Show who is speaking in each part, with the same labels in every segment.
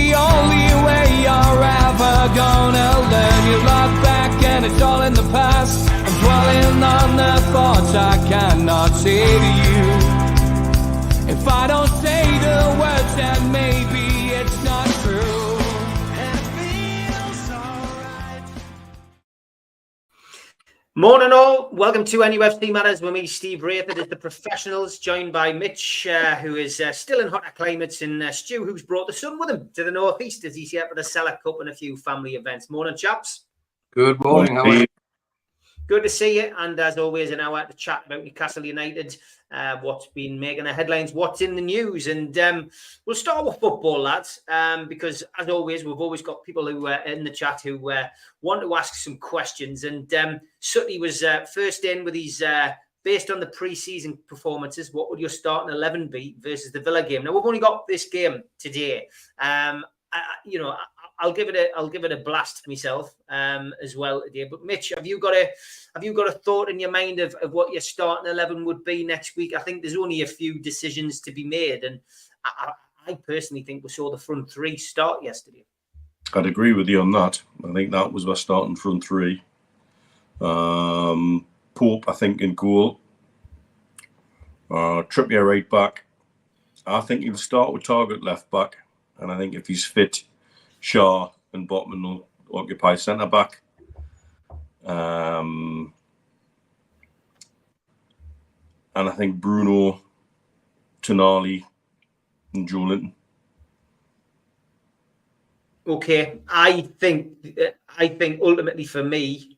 Speaker 1: the only way you're ever gonna learn. You look back and it's all in the past. I'm dwelling on the thoughts I cannot say to you. If I don't say the words, then maybe it's not true. And it feels alright.
Speaker 2: Morning all, welcome to NUFC Matters with me, Steve Rayford, as the professionals, joined by Mitch, who is still in hotter climates, and Stu, who's brought the sun with him to the northeast as he's here for the Cellar Cup and a few family events. Morning, chaps.
Speaker 3: Good morning, how are you?
Speaker 2: Good to see you, and as always, an hour to chat about Newcastle United, what's been making the headlines, what's in the news, and we'll start with football, lads, because as always, we've always got people who are in the chat who want to ask some questions, and Sutty was first in with his, based on the pre-season performances, what would your starting 11 be versus the Villa game? Now, we've only got this game today. I'll give it a blast myself as well today. But Mitch, have you got a thought in your mind of what your starting 11 would be next week? I think there's only a few decisions to be made, and I personally think we saw the front three start yesterday.
Speaker 3: I'd agree with you on that. I think that was our starting front three. Pope, I think, in goal. Trippier right back. I think he'll start with Target left back, and I think if he's fit, Shaw and Botman will occupy centre back. And I think Bruno, Tonali, and Joe Linton.
Speaker 2: Okay, I think ultimately for me,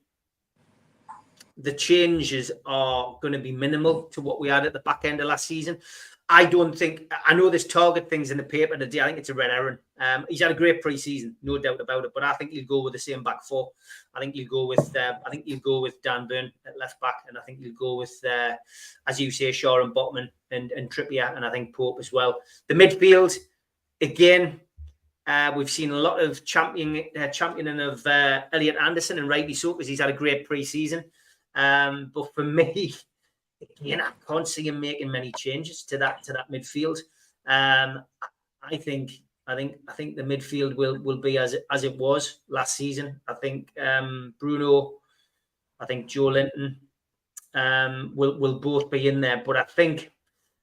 Speaker 2: the changes are going to be minimal to what we had at the back end of last season. I know there's Target things in the paper today. I think it's a red herring. He's had a great pre-season, no doubt about it. But I think he'll go with the same back four. I think you'll go with Dan Burn at left back, and I think you'll go with as you say, Shaw and Botman and Trippier, and I think Pope as well. The midfield, again, we've seen a lot of championing of Elliot Anderson, and rightly so, because he's had a great pre-season. But for me, again, I can't see him making many changes to that midfield. I think the midfield will be as it was last season. I think Bruno, I think Joe Linton will both be in there. But I think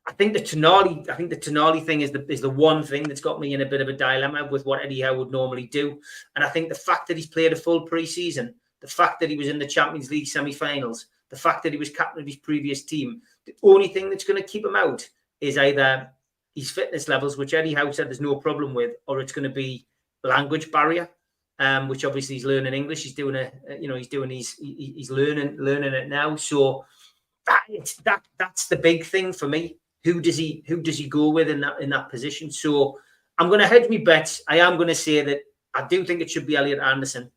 Speaker 2: the Tonali thing is the one thing that's got me in a bit of a dilemma with what Eddie Howe would normally do. And I think the fact that he's played a full pre-season, the fact that he was in the Champions League semi-finals, the fact that he was captain of his previous team, the only thing that's going to keep him out is either his fitness levels, which Eddie Howe said there's no problem with, or it's going to be language barrier, which obviously he's learning English. He's doing he's learning it now. So that's the big thing for me. Who does he go with in that position? So I'm going to hedge my bets. I am going to say that I do think it should be Elliot Anderson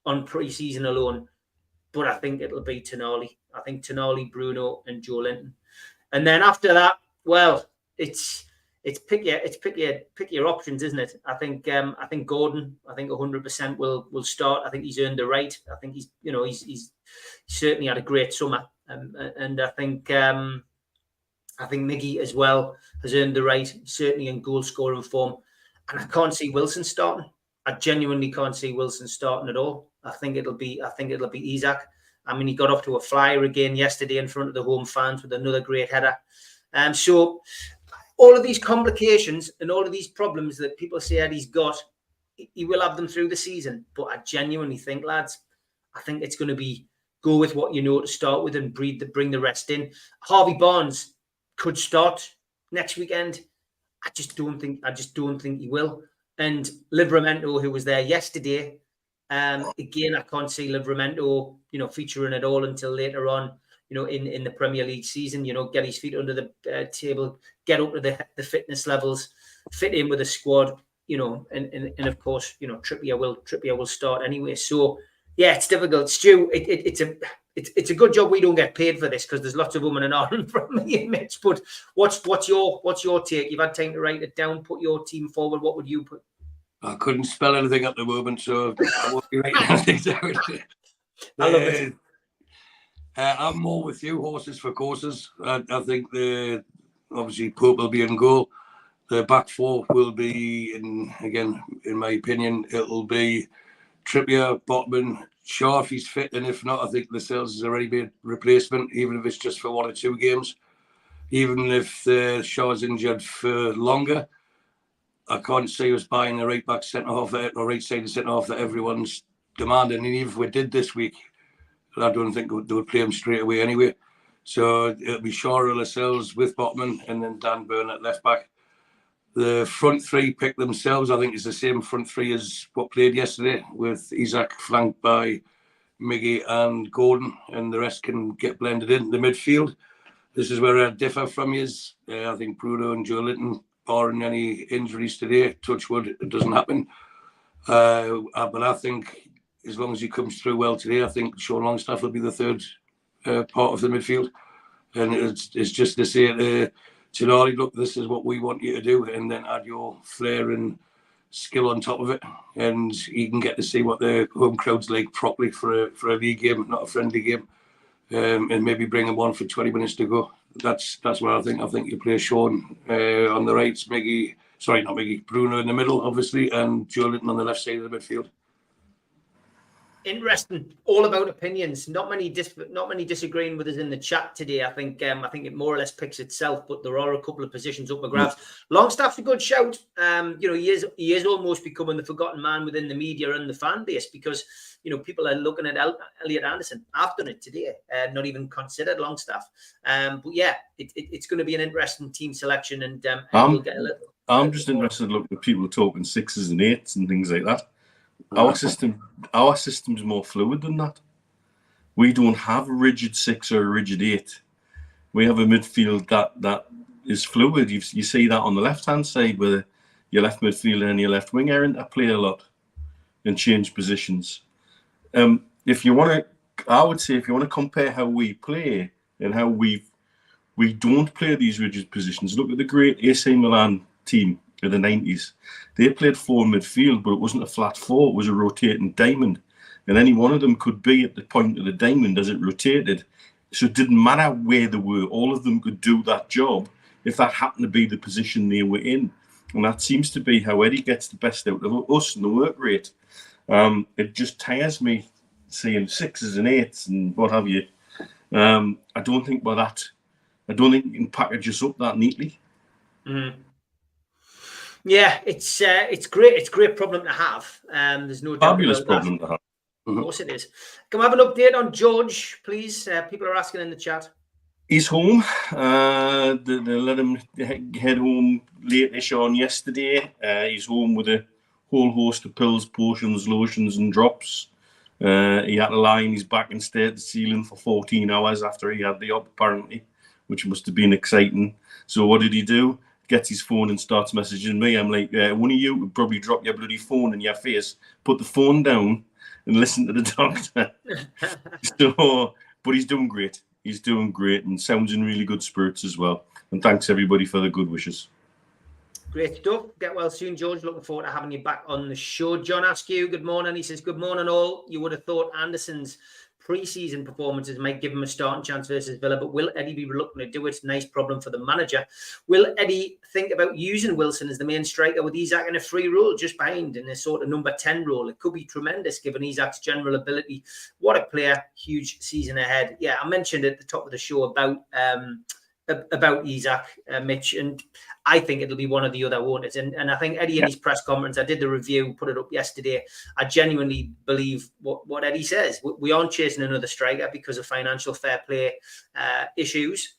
Speaker 2: on pre-season alone, but I think it'll be Tonali. I think Tonali, Bruno, and Joe Linton, and then after that, well, it's pick your options, isn't it? I think Gordon, I think 100% will start. I think he's earned the right. I think he's certainly had a great summer, and I think Miggy as well has earned the right, certainly in goal scoring form. And I can't see Wilson starting. I genuinely can't see Wilson starting at all. I think it'll be Isak. I mean, he got off to a flyer again yesterday in front of the home fans with another great header. So all of these complications and all of these problems that people say Eddie's got, he will have them through the season. But I genuinely think, lads, I think it's going to be go with what you know to start with and bring the rest in. Harvey Barnes could start next weekend. I just don't think he will. And Livramento, who was there yesterday, again, I can't see Livramento, featuring at all until later on, in the Premier League season. Get his feet under the table, get up to the fitness levels, fit in with the squad. And of course, Trippier will start anyway. So yeah, it's difficult. Stu, it's a good job we don't get paid for this, because there's lots of women and Ireland from me and Mitch. But what's your take? You've had time to write it down, put your team forward. What would you put?
Speaker 4: I couldn't spell anything at the moment, so I won't be writing anything down.
Speaker 2: I love it.
Speaker 4: I'm more with you, horses for courses. I think obviously Pope will be in goal. The back four will be, in my opinion, it'll be Trippier, Botman, Shaw if he's fit, and if not, I think Lascelles has already been a replacement, even if it's just for 1 or 2 games. Even if Shaw's injured for longer, I can't see us buying a right back centre half or right side centre half that everyone's demanding. And even if we did this week, I don't think they would play him straight away anyway. So it'll be Shaw or Lascelles with Botman, and then Dan Burn at left back. The front three pick themselves. I think it's the same front three as what played yesterday, with Isak flanked by Miggy and Gordon, and the rest can get blended in. The midfield, this is where I differ from you. I think Bruno and Joe Linton, barring any injuries today, touch wood, it doesn't happen. But I think as long as he comes through well today, I think Sean Longstaff will be the third part of the midfield. And it's just to say to Tonali, look, this is what we want you to do, and then add your flair and skill on top of it, and you can get to see what the home crowd's like properly for a league game, not a friendly game, and maybe bring him on for 20 minutes to go. That's what I think. I think you play Sean on the right, Bruno in the middle, obviously, and Joe Linton on the left side of the midfield.
Speaker 2: Interesting. All about opinions. Not many disagreeing with us in the chat today. I think it more or less picks itself, but there are a couple of positions up for grabs. Longstaff's a good shout. He is almost becoming the forgotten man within the media and the fan base, because people are looking at Elliot Anderson. I've done it today. Not even considered Longstaff. But yeah, it's going to be an interesting team selection, and we'll get a little.
Speaker 3: I'm just interested to look at people talking 6s and 8s and things like that. Our system's more fluid than that. We don't have a rigid 6 or a rigid 8. We have a midfield that is fluid. You see that on the left-hand side, where your left midfielder and your left winger interplay a lot and change positions. If you want to compare how we play and how we don't play these rigid positions, look at the great AC Milan team of the 90s. They played 4 in midfield, but it wasn't a flat 4, it was a rotating diamond. And any one of them could be at the point of the diamond as it rotated. So it didn't matter where they were, all of them could do that job if that happened to be the position they were in. And that seems to be how Eddie gets the best out of us and the work rate. It just tires me seeing 6s and 8s and what have you. I don't think you can package us up that neatly.
Speaker 2: Mm. Yeah, it's great. It's a great problem to have. There's no doubt.
Speaker 3: Fabulous problem to have.
Speaker 2: Of course it is. Can we have an update on George, please? People are asking in the chat.
Speaker 3: He's home. They let him head home late-ish on yesterday. He's home with a whole host of pills, potions, lotions and drops. He had to lie on his back and stare at the ceiling for 14 hours after he had the op, apparently, which must have been exciting. So what did he do? Gets his phone and starts messaging me. I'm like, one of you would probably drop your bloody phone in your face, put the phone down and listen to the doctor. But he's doing great. He's doing great and sounds in really good spirits as well. And thanks everybody for the good wishes.
Speaker 2: Great stuff. Get well soon, George. Looking forward to having you back on the show. John Askew, good morning. He says, good morning all. You would have thought Anderson's pre-season performances might give him a starting chance versus Villa, but will Eddie be reluctant to do it? Nice problem for the manager. Will Eddie think about using Wilson as the main striker with Isak in a free role just behind in a sort of number 10 role? It could be tremendous given Isak's general ability. What a player. Huge season ahead. Yeah, I mentioned at the top of the show about Isak, Mitch, and I think it'll be one or the other, won't it? And I think Eddie in his press conference, I did the review, put it up yesterday. I genuinely believe what Eddie says. We aren't chasing another striker because of financial fair play issues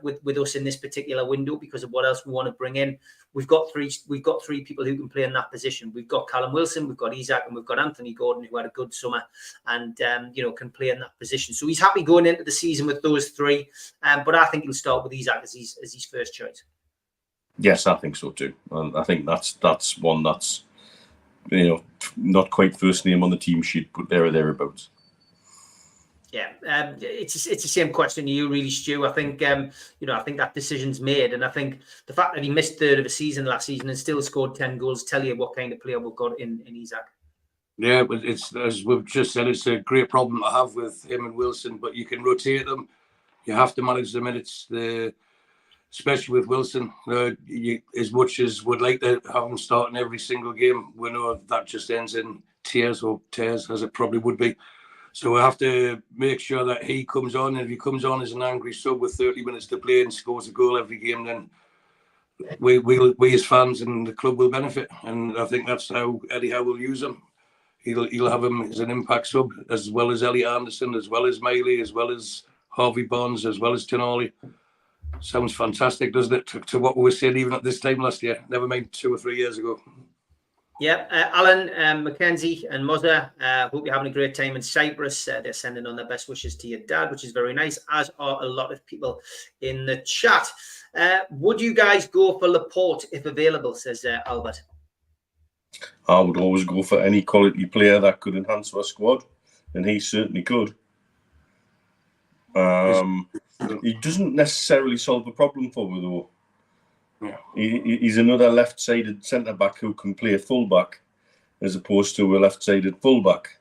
Speaker 2: with us in this particular window, because of what else we want to bring in. We've got three people who can play in that position. We've got Callum Wilson, we've got Isak, and we've got Anthony Gordon, who had a good summer and can play in that position. So he's happy going into the season with those three. But I think he'll start with Isak as his first choice.
Speaker 3: Yes, I think so too. And I think that's one that's not quite first name on the team sheet, but there or thereabouts.
Speaker 2: Yeah, it's the same question to you, really, Stu. I think I think that decision's made, and I think the fact that he missed third of a season last season and still scored 10 goals tell you what kind of player we've got in Isak.
Speaker 4: Yeah, but it's, as we've just said, it's a great problem to have with him and Wilson. But you can rotate them. You have to manage the minutes. especially with Wilson. As much as we'd like to have him starting every single game, we know that just ends in tears, as it probably would be. So we have to make sure that he comes on, and if he comes on as an angry sub with 30 minutes to play and scores a goal every game, then we as fans and the club will benefit. And I think that's how Eddie Howe will use him. He'll have him as an impact sub, as well as Elliot Anderson, as well as Miley, as well as Harvey Barnes, as well as Tonali. Sounds fantastic, doesn't it, to what we were saying even at this time last year, never mind 2 or 3 years ago.
Speaker 2: Yeah, Alan, Mackenzie and Mother, hope you're having a great time in Cyprus. They're sending on their best wishes to your dad, which is very nice, as are a lot of people in the chat. Would you guys go for Laporte if available, says Albert?
Speaker 3: I would always go for any quality player that could enhance our squad, and he certainly could. He doesn't necessarily solve the problem for me, though.
Speaker 4: Yeah.
Speaker 3: He's another left-sided centre-back who can play full-back as opposed to a left-sided full-back.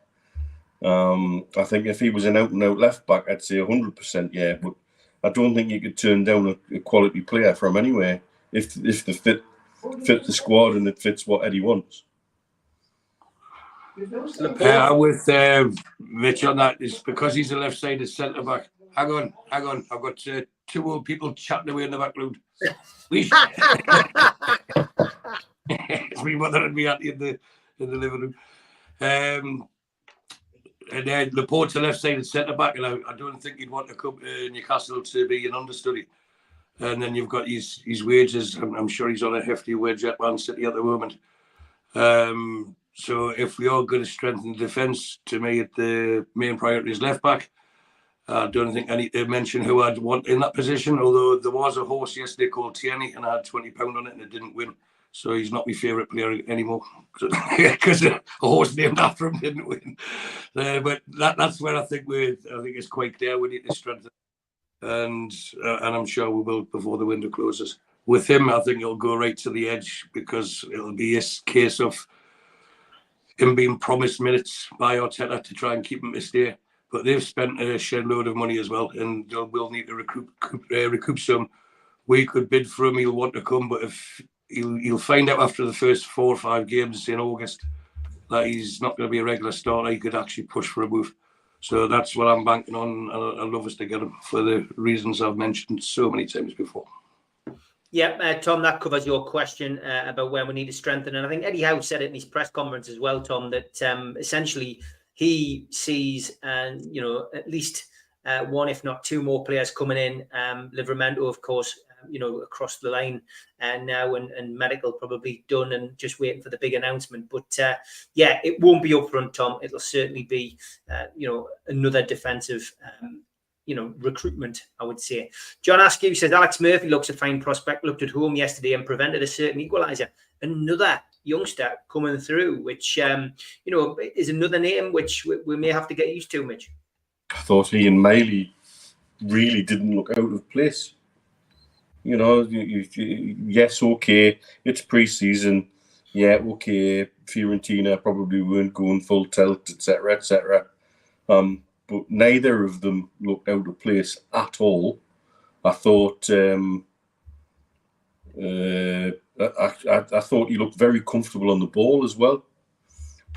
Speaker 3: I think if he was an out-and-out left-back, I'd say 100% yeah, but I don't think you could turn down a quality player from anywhere if they fit the squad and it fits what Eddie wants.
Speaker 4: With Mitch on that, is because he's a left-sided centre-back. Hang on. I've got 2 old people chatting away in the background. It's me mother and me auntie in the living room. And then Laporte's a left-sided centre-back, and I don't think he'd want to come to Newcastle to be an understudy. And then you've got his wages. I'm sure he's on a hefty wage at Man City at the moment. So if we are going to strengthen the defence, to me, the main priority is left-back. I don't think I need to mention who I'd want in that position, although there was a horse yesterday called Tierney, and I had £20 on it and it didn't win. So he's not my favourite player anymore because a horse named after him didn't win. But that's where I think it's quite clear we need to strengthen, and I'm sure we will before the window closes. With him, I think it'll go right to the edge because it'll be a case of him being promised minutes by Arteta to try and keep him to stay. But they've spent a shed load of money as well, and we'll need to recoup some. We could bid for him; he'll want to come, but if he'll find out after the first 4 or 5 games in August that he's not going to be a regular starter, he could actually push for a move. So that's what I'm banking on. I'd love us to get him for the reasons I've mentioned so many times before.
Speaker 2: Yeah, Tom, that covers your question about where we need to strengthen. And I think Eddie Howe said it in his press conference as well, Tom, that essentially he sees, at least 1, if not 2 more players coming in. Livramento, of course, across the line now, and medical probably done and just waiting for the big announcement. But it won't be up front, Tom. It'll certainly be, another defensive, recruitment, I would say. John Askew says Alex Murphy looks a fine prospect, looked at home yesterday and prevented a certain equaliser. Another youngster coming through, which, is another name which we may have to get used to, Mitch.
Speaker 3: I thought he and Miley really didn't look out of place. Yes, okay, it's pre-season. Yeah, okay, Fiorentina probably weren't going full tilt, etc., etc. But neither of them looked out of place at all. I thought I thought he looked very comfortable on the ball as well.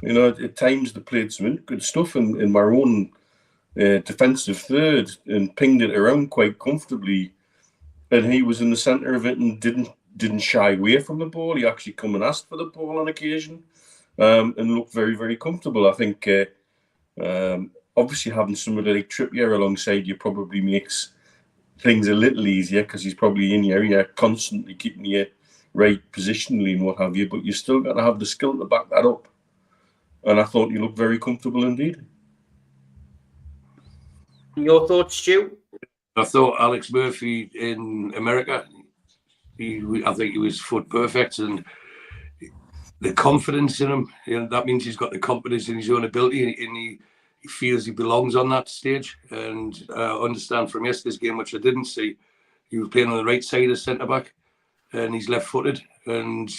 Speaker 3: At times they played some good stuff in my own defensive third and pinged it around quite comfortably. And he was in the centre of it and didn't shy away from the ball. He actually come and asked for the ball on occasion and looked very, very comfortable. I think obviously having somebody like Trippier alongside you probably makes things a little easier because he's probably in your area constantly keeping you right positionally and what have you, but you still got to have the skill to back that up. And I thought he looked very comfortable indeed.
Speaker 2: Your thoughts, Stu?
Speaker 4: I thought Alex Murphy in America, I think he was foot perfect, and the confidence in him, that means he's got the confidence in his own ability, and he feels he belongs on that stage. And I understand from yesterday's game, which I didn't see, he was playing on the right side as centre-back, and he's left-footed, and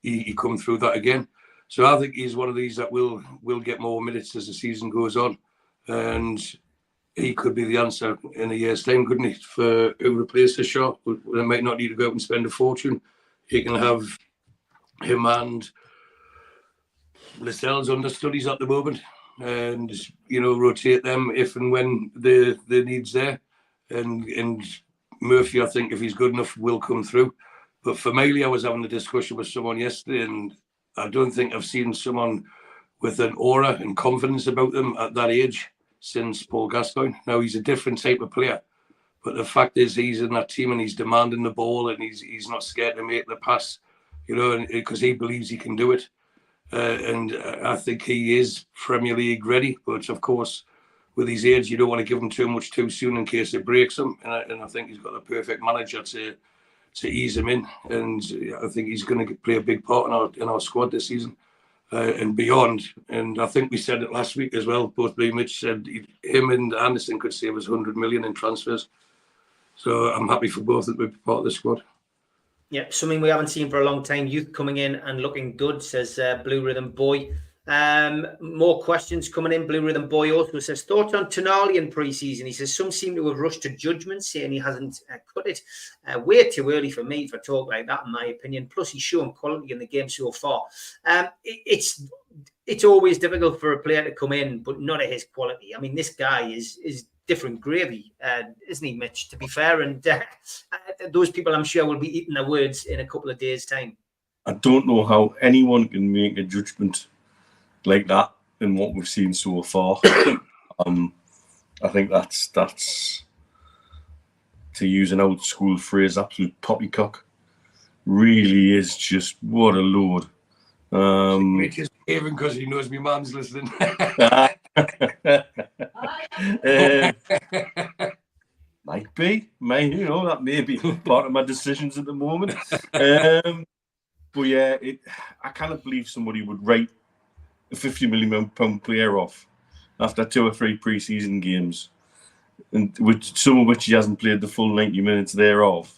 Speaker 4: he come through that again. So I think he's one of these that will get more minutes as the season goes on. And he could be the answer in a year's time, couldn't he, for who replaces Shaw? But they might not need to go out and spend a fortune. He can have him and Lascelles understudies at the moment, and rotate them if and when the need's there. And Murphy, I think, if he's good enough, will come through. But for Miley, I was having a discussion with someone yesterday, and I don't think I've seen someone with an aura and confidence about them at that age since Paul Gascoigne. Now, he's a different type of player, but the fact is he's in that team and he's demanding the ball and he's not scared to make the pass, because he believes he can do it. And I think he is Premier League ready. But, of course, with his age, you don't want to give him too much too soon in case it breaks him. And I think he's got the perfect manager to ease him in. And I think he's going to play a big part in our squad this season. And beyond. And I think we said it last week as well. Both me and Mitch said him and Anderson could save us 100 million in transfers. So I'm happy for both that we're part of the squad.
Speaker 2: Yeah, something we haven't seen for a long time. Youth coming in and looking good, says Blue Rhythm Boy. More questions coming in. Blue Rhythm Boy also says, thoughts on Tonali in pre-season? He says, some seem to have rushed to judgment, saying he hasn't cut it. Way too early for me for talk like that, in my opinion. Plus, he's shown quality in the game so far. It's always difficult for a player to come in, but not at his quality. I mean, this guy is different gravy, isn't he, Mitch, to be fair? And those people, I'm sure, will be eating their words in a couple of days' time.
Speaker 3: I don't know how anyone can make a judgment like that in what we've seen so far. I think that's to use an old school phrase, absolute poppycock. Really is just what a load.
Speaker 4: Mitch is even because he knows my mum's listening.
Speaker 3: Might be, that may be part of my decisions at the moment. But yeah, I cannot believe somebody would write a £50 million player off after 2 or 3 pre-season games, and some of which he hasn't played the full 90 minutes thereof.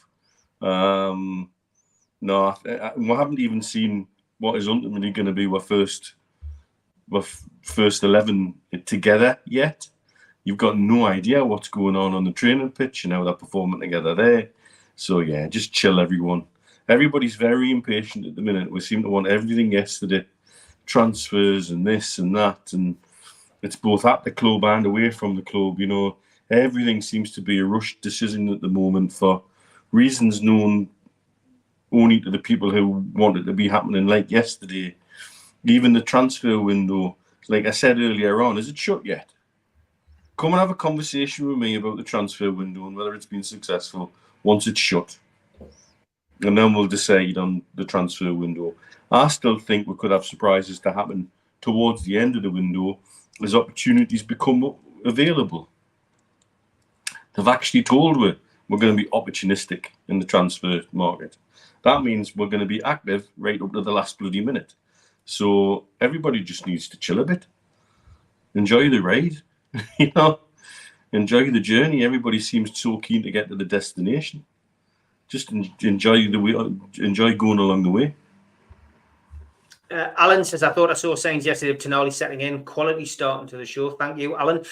Speaker 3: No, we haven't even seen what is ultimately going to be our first 11 together yet. You've got no idea what's going on the training pitch and how they're performing together there. So yeah, just chill, everyone. Everybody's very impatient at the minute. We seem to want everything yesterday. Transfers and this and that, and it's both at the club and away from the club. Everything seems to be a rushed decision at the moment for reasons known only to the people who want it to be happening, like yesterday. Even the transfer window, like I said earlier on, is it shut yet? Come and have a conversation with me about the transfer window and whether it's been successful once it's shut. And then we'll decide on the transfer window. I still think we could have surprises to happen towards the end of the window as opportunities become available. They've actually told we're going to be opportunistic in the transfer market. That means we're going to be active right up to the last bloody minute. So everybody just needs to chill a bit. Enjoy the ride, enjoy the journey. Everybody seems so keen to get to the destination. Just enjoy going along the way.
Speaker 2: Alan says, I thought I saw signs yesterday of Tonali setting in. Quality starting to the show. Thank you, Alan.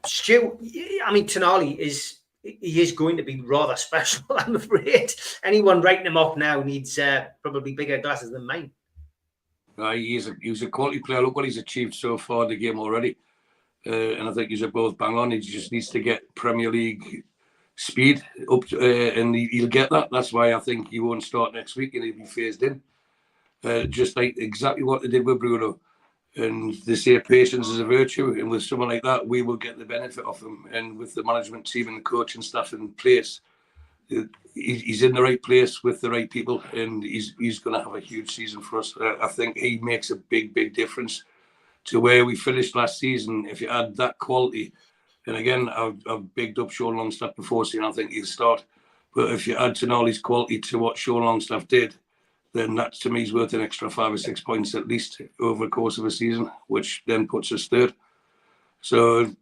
Speaker 2: Stu, I mean, Tonali is going to be rather special, I'm afraid. Anyone writing him off now needs probably bigger glasses than mine.
Speaker 4: He's a quality player. Look what he's achieved so far in the game already. And I think he's both bang on. He just needs to get Premier League speed up, and he'll get that. That's why I think he won't start next week and he'll be phased in. Just like exactly what they did with Bruno. And they say patience is a virtue, and with someone like that, we will get the benefit of him. And with the management team and the coaching staff in place, he's in the right place with the right people, and he's going to have a huge season for us. I think he makes a big difference to where we finished last season. If you add that quality, and again, I've bigged up Sean Longstaff before, saying I think he'll start. But if you add Tonali's quality to what Sean Longstaff did, then that to me is worth an extra 5 or 6 points at least over the course of a season, which then puts us third. So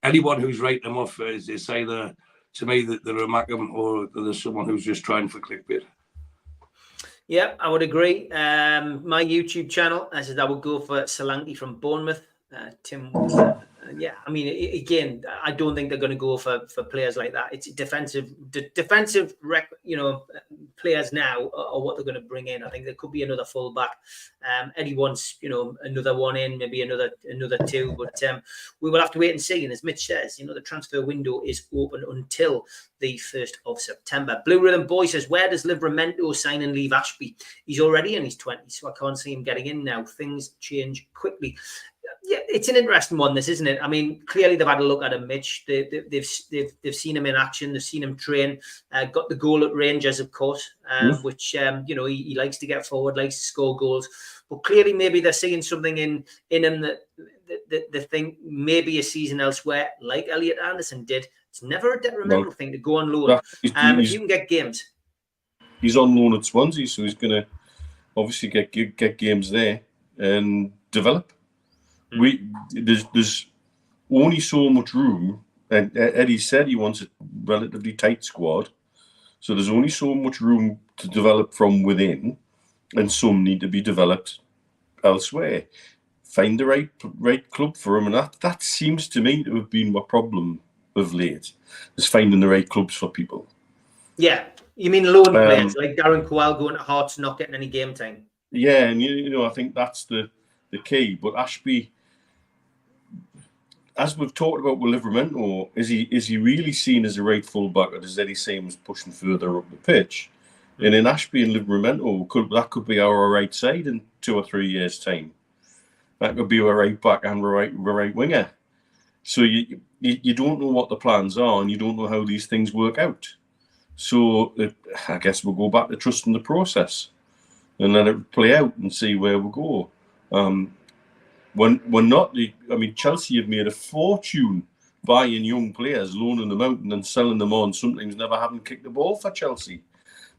Speaker 4: anyone who's writing them off is either, to me, that they're a Mackham or there's someone who's just trying for clickbait.
Speaker 2: Yeah, I would agree. My YouTube channel, I said I would go for Solanke from Bournemouth. Tim Yeah, I mean, again, I don't think they're going to go for players like that. It's defensive, players now are what they're going to bring in. I think there could be another fullback. Eddie wants, another one in, maybe another two, but we will have to wait and see. And as Mitch says, the transfer window is open until the 1st of September. Blue Rhythm Boy says, where does Livramento sign and leave Ashby? He's already in his 20s, so I can't see him getting in now. Things change quickly. Yeah, it's an interesting one, this, isn't it? I mean, clearly they've had a look at him, Mitch. They've seen him in action. They've seen him train. Got the goal at Rangers, of course, which he likes to get forward, likes to score goals. But clearly, maybe they're seeing something in him that they think maybe a season elsewhere, like Elliot Anderson did. It's never a detrimental thing to go on loan. If you can get games,
Speaker 3: he's on loan at Swansea, so he's going to obviously get games there and develop. There's only so much room, and Eddie said he wants a relatively tight squad, so there's only so much room to develop from within, and some need to be developed elsewhere. Find the right club for him, and that seems to me to have been my problem of late, is finding the right clubs for people.
Speaker 2: Yeah, you mean loan players like Darren Coyle going to Hearts, not getting any game time?
Speaker 3: Yeah, and I think that's the key. But Ashby, as we've talked about with Livramento, is he really seen as a right fullback, or does Eddie Simons pushing further up the pitch? And in Ashby and Livramento, that could be our right side in 2 or 3 years' time. That could be our right back and right winger. So you don't know what the plans are, and you don't know how these things work out. So I guess we'll go back to trusting the process and let it play out and see where we go. Chelsea have made a fortune buying young players, loaning them out, and then selling them on. Sometimes never having kicked the ball for Chelsea.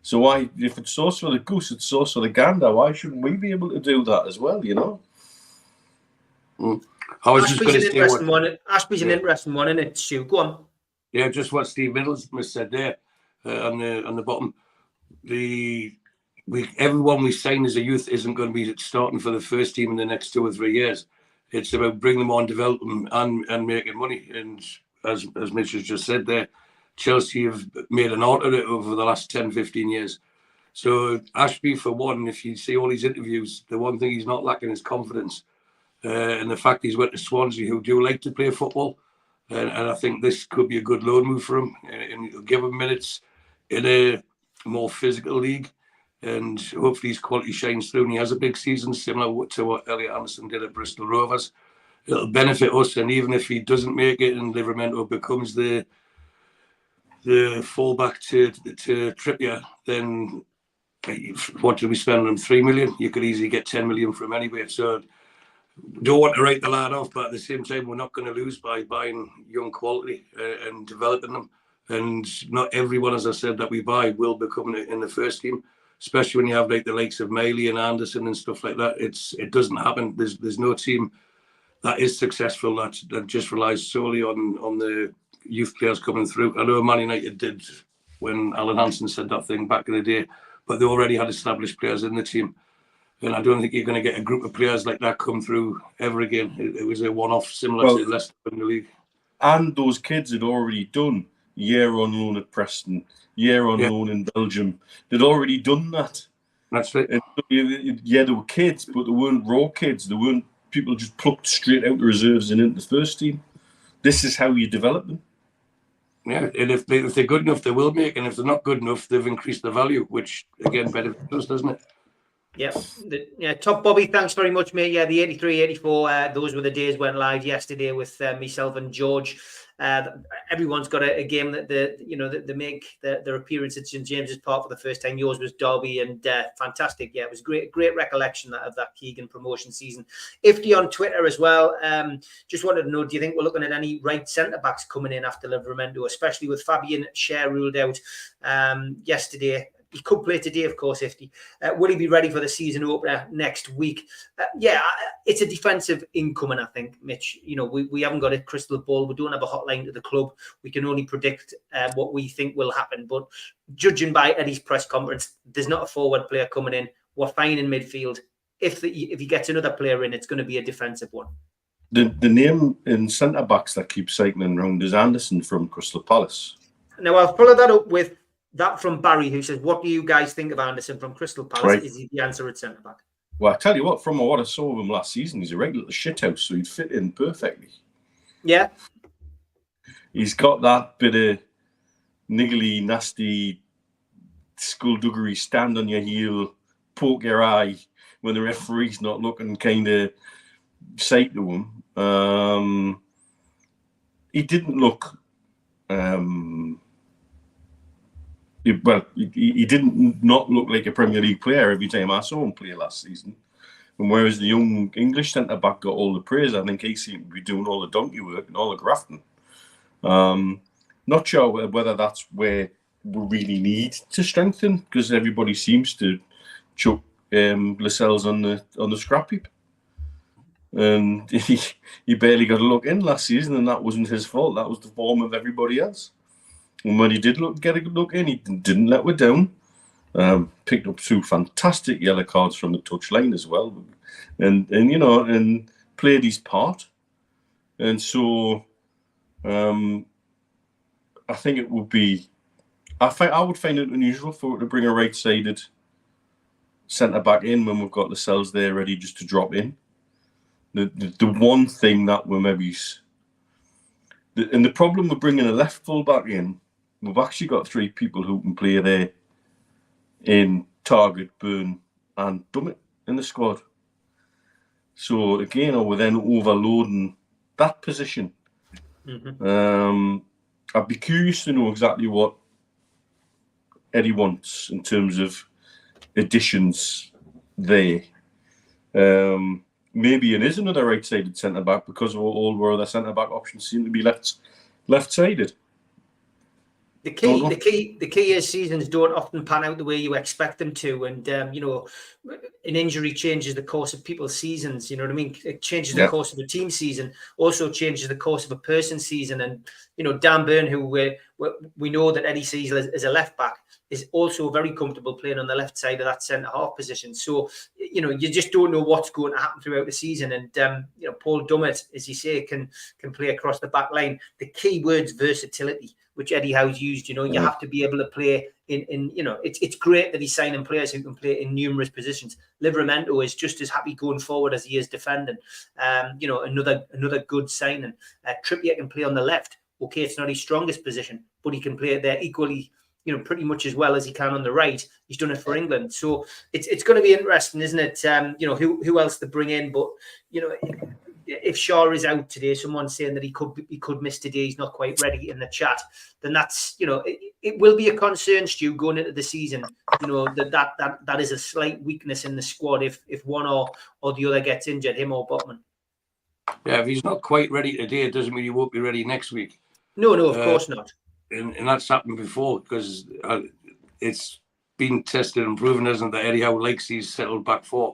Speaker 3: So if it's sauce for the goose, it's sauce for the gander. Why shouldn't we be able to do that as well?
Speaker 4: I was just going to say
Speaker 2: Ashby's an interesting one, isn't it, Stu? Go on.
Speaker 4: Yeah, just what Steve Middlesmith said there on the bottom. Everyone we sign as a youth isn't going to be starting for the first team in the next 2 or 3 years. It's about bringing them on, develop them, and making money. And as Mitch has just said there, Chelsea have made an art of it over the last 10, 15 years. So Ashby, for one, if you see all his interviews, the one thing he's not lacking is confidence. And the fact he's went to Swansea, who do like to play football. And I think this could be a good loan move for him. And give him minutes in a more physical league. And hopefully his quality shines through and he has a big season, similar to what Elliot Anderson did at Bristol Rovers. It'll benefit us. And even if he doesn't make it and Livramento becomes the fallback to Trippier, then what do we spend on him? 3 million? You could easily get 10 million from anywhere. So don't want to write the lad off, but at the same time, we're not going to lose by buying young quality and developing them. And not everyone, as I said, that we buy will become in the first team, especially when you have like the likes of Miley and Anderson and stuff like that. It doesn't happen. There's no team that is successful that just relies solely on the youth players coming through. I know Man United did when Alan Hansen said that thing back in the day, but they already had established players in the team. And I don't think you're going to get a group of players like that come through ever again. It was a one-off similar to Leicester in the league. And
Speaker 3: those kids had already done year on loan at Preston, year on loan in Belgium. They'd already done that.
Speaker 4: That's right.
Speaker 3: And, they were kids, but they weren't raw kids. They weren't people just plucked straight out the reserves and into the first team. This is how you develop them.
Speaker 4: Yeah, and if they're good enough, they will make. And if they're not good enough, they've increased the value, which, again, benefits us, doesn't it?
Speaker 2: Yeah. Top Bobby, thanks very much, mate. Yeah, the 83, 84, those were the days went live yesterday with myself and George. Everyone's got a game that they make their appearance at St James's Park for the first time. Yours was Derby, and fantastic. Yeah, it was great recollection of that Keegan promotion season. Ifty on Twitter as well. Just wanted to know, do you think we're looking at any right centre backs coming in after Livramento, especially with Fabian Schär ruled out yesterday? He could play today, of course, Ifty. Will he be ready for the season opener next week? It's a defensive incoming, I think, Mitch. We haven't got a crystal ball. We don't have a hotline to the club. We can only predict what we think will happen. But judging by Eddie's press conference, there's not a forward player coming in. We're fine in midfield. If he gets another player in, it's going to be a defensive one.
Speaker 3: the name in centre backs that keeps cycling around is Anderson from Crystal Palace.
Speaker 2: Now, I'll follow that up with that from Barry, who says, what do you guys think of Anderson from Crystal Palace?
Speaker 3: Right.
Speaker 2: Is he the answer at centre back?
Speaker 3: Well, I tell you what, from what I saw of him last season, he's a regular shithouse, so he'd fit in perfectly.
Speaker 2: Yeah.
Speaker 3: He's got that bit of niggly, nasty, skullduggery, stand on your heel, poke your eye when the referee's not looking kind of say to him. He didn't look... he didn't not look like a Premier League player every time I saw him play last season. And whereas the young English centre-back got all the praise, I think he seemed to be doing all the donkey work and all the grafting. Not sure whether that's where we really need to strengthen, because everybody seems to chuck Lascelles on the scrap heap. And he barely got a look in last season, and that wasn't his fault. That was the form of everybody else. And when he did get a good look in, he didn't let us down. Picked up 2 fantastic yellow cards from the touchline as well, and played his part. And so, I think it would be. I would find it unusual for it to bring a right-sided centre back in when we've got Lascelles there ready just to drop in. The one thing that we're maybe, and the problem with bringing a left full back in, we've actually got 3 people who can play there in Target, Burn and Dummett in the squad. So again, we're then overloading that position. Mm-hmm. I'd be curious to know exactly what Eddie wants in terms of additions there. Maybe it is another right-sided centre-back because all our other centre-back options seem to be left-sided.
Speaker 2: The key is seasons don't often pan out the way you expect them to, and an injury changes the course of people's seasons. You know what I mean? It changes the course of a team season, also changes the course of a person's season. And Dan Burn, who we know that Eddie sees as a left back, is also very comfortable playing on the left side of that centre half position. So you just don't know what's going to happen throughout the season. And Paul Dummett, as you say, can play across the back line. The key word's versatility, which Eddie Howe's used. You have to be able to play in it's great that he's signing players who can play in numerous positions. Livramento is just as happy going forward as he is defending. Another good signing. Trippier can play on the left. Okay, it's not his strongest position, but he can play it there equally, pretty much as well as he can on the right. He's done it for England. So it's going to be interesting, isn't it? Who else to bring in, but if Shaw is out today, someone's saying that he could miss today, he's not quite ready in the chat, then that's, it will be a concern, Stu, going into the season, that is a slight weakness in the squad if one or the other gets injured, him or Botman.
Speaker 4: Yeah, if he's not quite ready today, it doesn't mean he won't be ready next week.
Speaker 2: No, of course not.
Speaker 4: And that's happened before, because it's been tested and proven, isn't it, that Eddie Howe likes these settled back 4.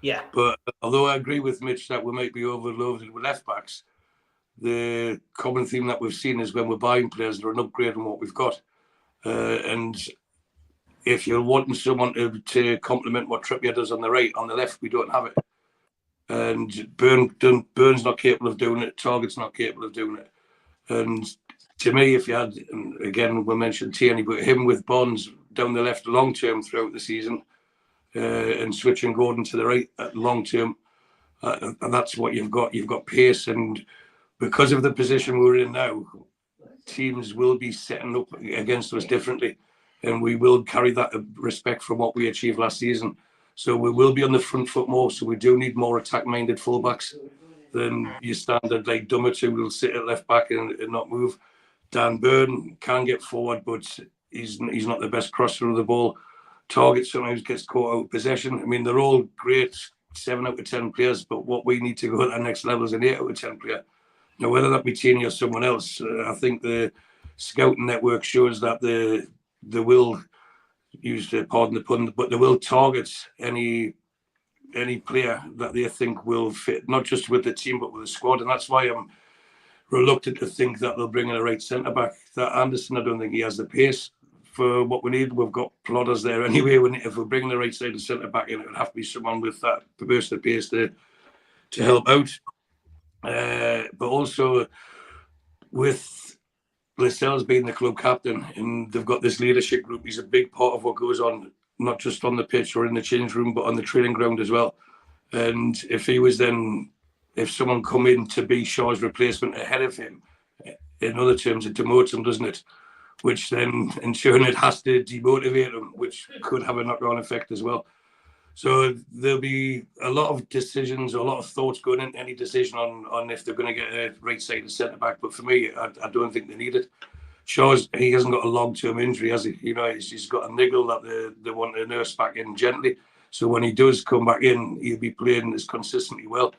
Speaker 2: Yeah.
Speaker 4: But although I agree with Mitch that we might be overloaded with left backs, the common theme that we've seen is when we're buying players, they're an upgrade on what we've got. And if you're wanting someone to complement what Trippier does on the right, on the left, we don't have it. And Burn's not capable of doing it. Target's not capable of doing it. And to me, if you had, and again, we mentioned Tierney, but him with Bonds down the left long term throughout the season, and switching Gordon to the right at long term, and that's what you've got. You've got pace, and because of the position we're in now, teams will be setting up against us differently, and we will carry that respect from what we achieved last season. So we will be on the front foot more. So we do need more attack-minded fullbacks than your standard like Dummett, who will sit at left back and not move. Dan Burn can get forward, but he's not the best crosser of the ball. Target sometimes gets caught out of possession. I mean, they're all great 7 out of 10 players, but what we need to go at the next level is an 8 out of 10 player. Now, whether that be Tierney or someone else, I think the scouting network shows that they will use the, pardon the pun, but they will target any player that they think will fit, not just with the team, but with the squad. And that's why I'm reluctant to think that they'll bring in a right centre-back. That Anderson, I don't think he has the pace for what we need. We've got plotters there anyway. If we're bringing the right side of centre back in, it would have to be someone with that burst of pace to help out. but also with Lascelles being the club captain, and they've got this leadership group. He's a big part of what goes on, not just on the pitch or in the change room, but on the training ground as well. And if someone come in to be Shaw's replacement ahead of him, in other terms, it demotes him, doesn't it? Which then, in turn, it has to demotivate him, which could have a knock-on effect as well. So there'll be a lot of decisions, a lot of thoughts going into any decision on if they're going to get a right-sided centre-back. But for me, I don't think they need it. He hasn't got a long-term injury, has he? You know, he's got a niggle that they want to nurse back in gently. So when he does come back in, he'll be playing as consistently well.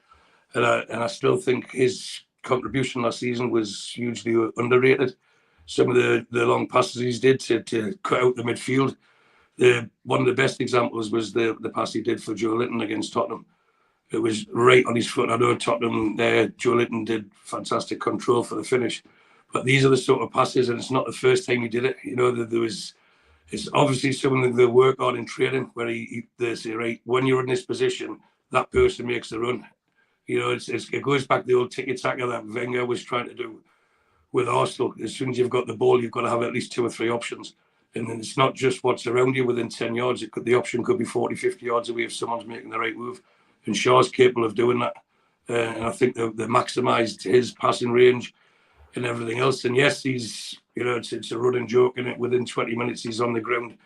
Speaker 4: And I still think his contribution last season was hugely underrated. Some of the long passes he did to cut out the midfield. One of the best examples was the pass he did for Joe Linton against Tottenham. It was right on his foot. I know Tottenham there, Joe Linton did fantastic control for the finish. But these are the sort of passes, and it's not the first time he did it. You know, it's obviously something they work on in training, where they say, right, when you're in this position, that person makes the run. You know, it goes back to the old tiki-taka that Wenger was trying to do with Arsenal. As soon as you've got the ball, you've got to have at least 2 or 3 options. And then it's not just what's around you within 10 yards. The option could be 40, 50 yards away if someone's making the right move. And Shaw's capable of doing that. And I think they maximised his passing range and everything else. And yes, it's a running joke, and within 20 minutes he's on the ground,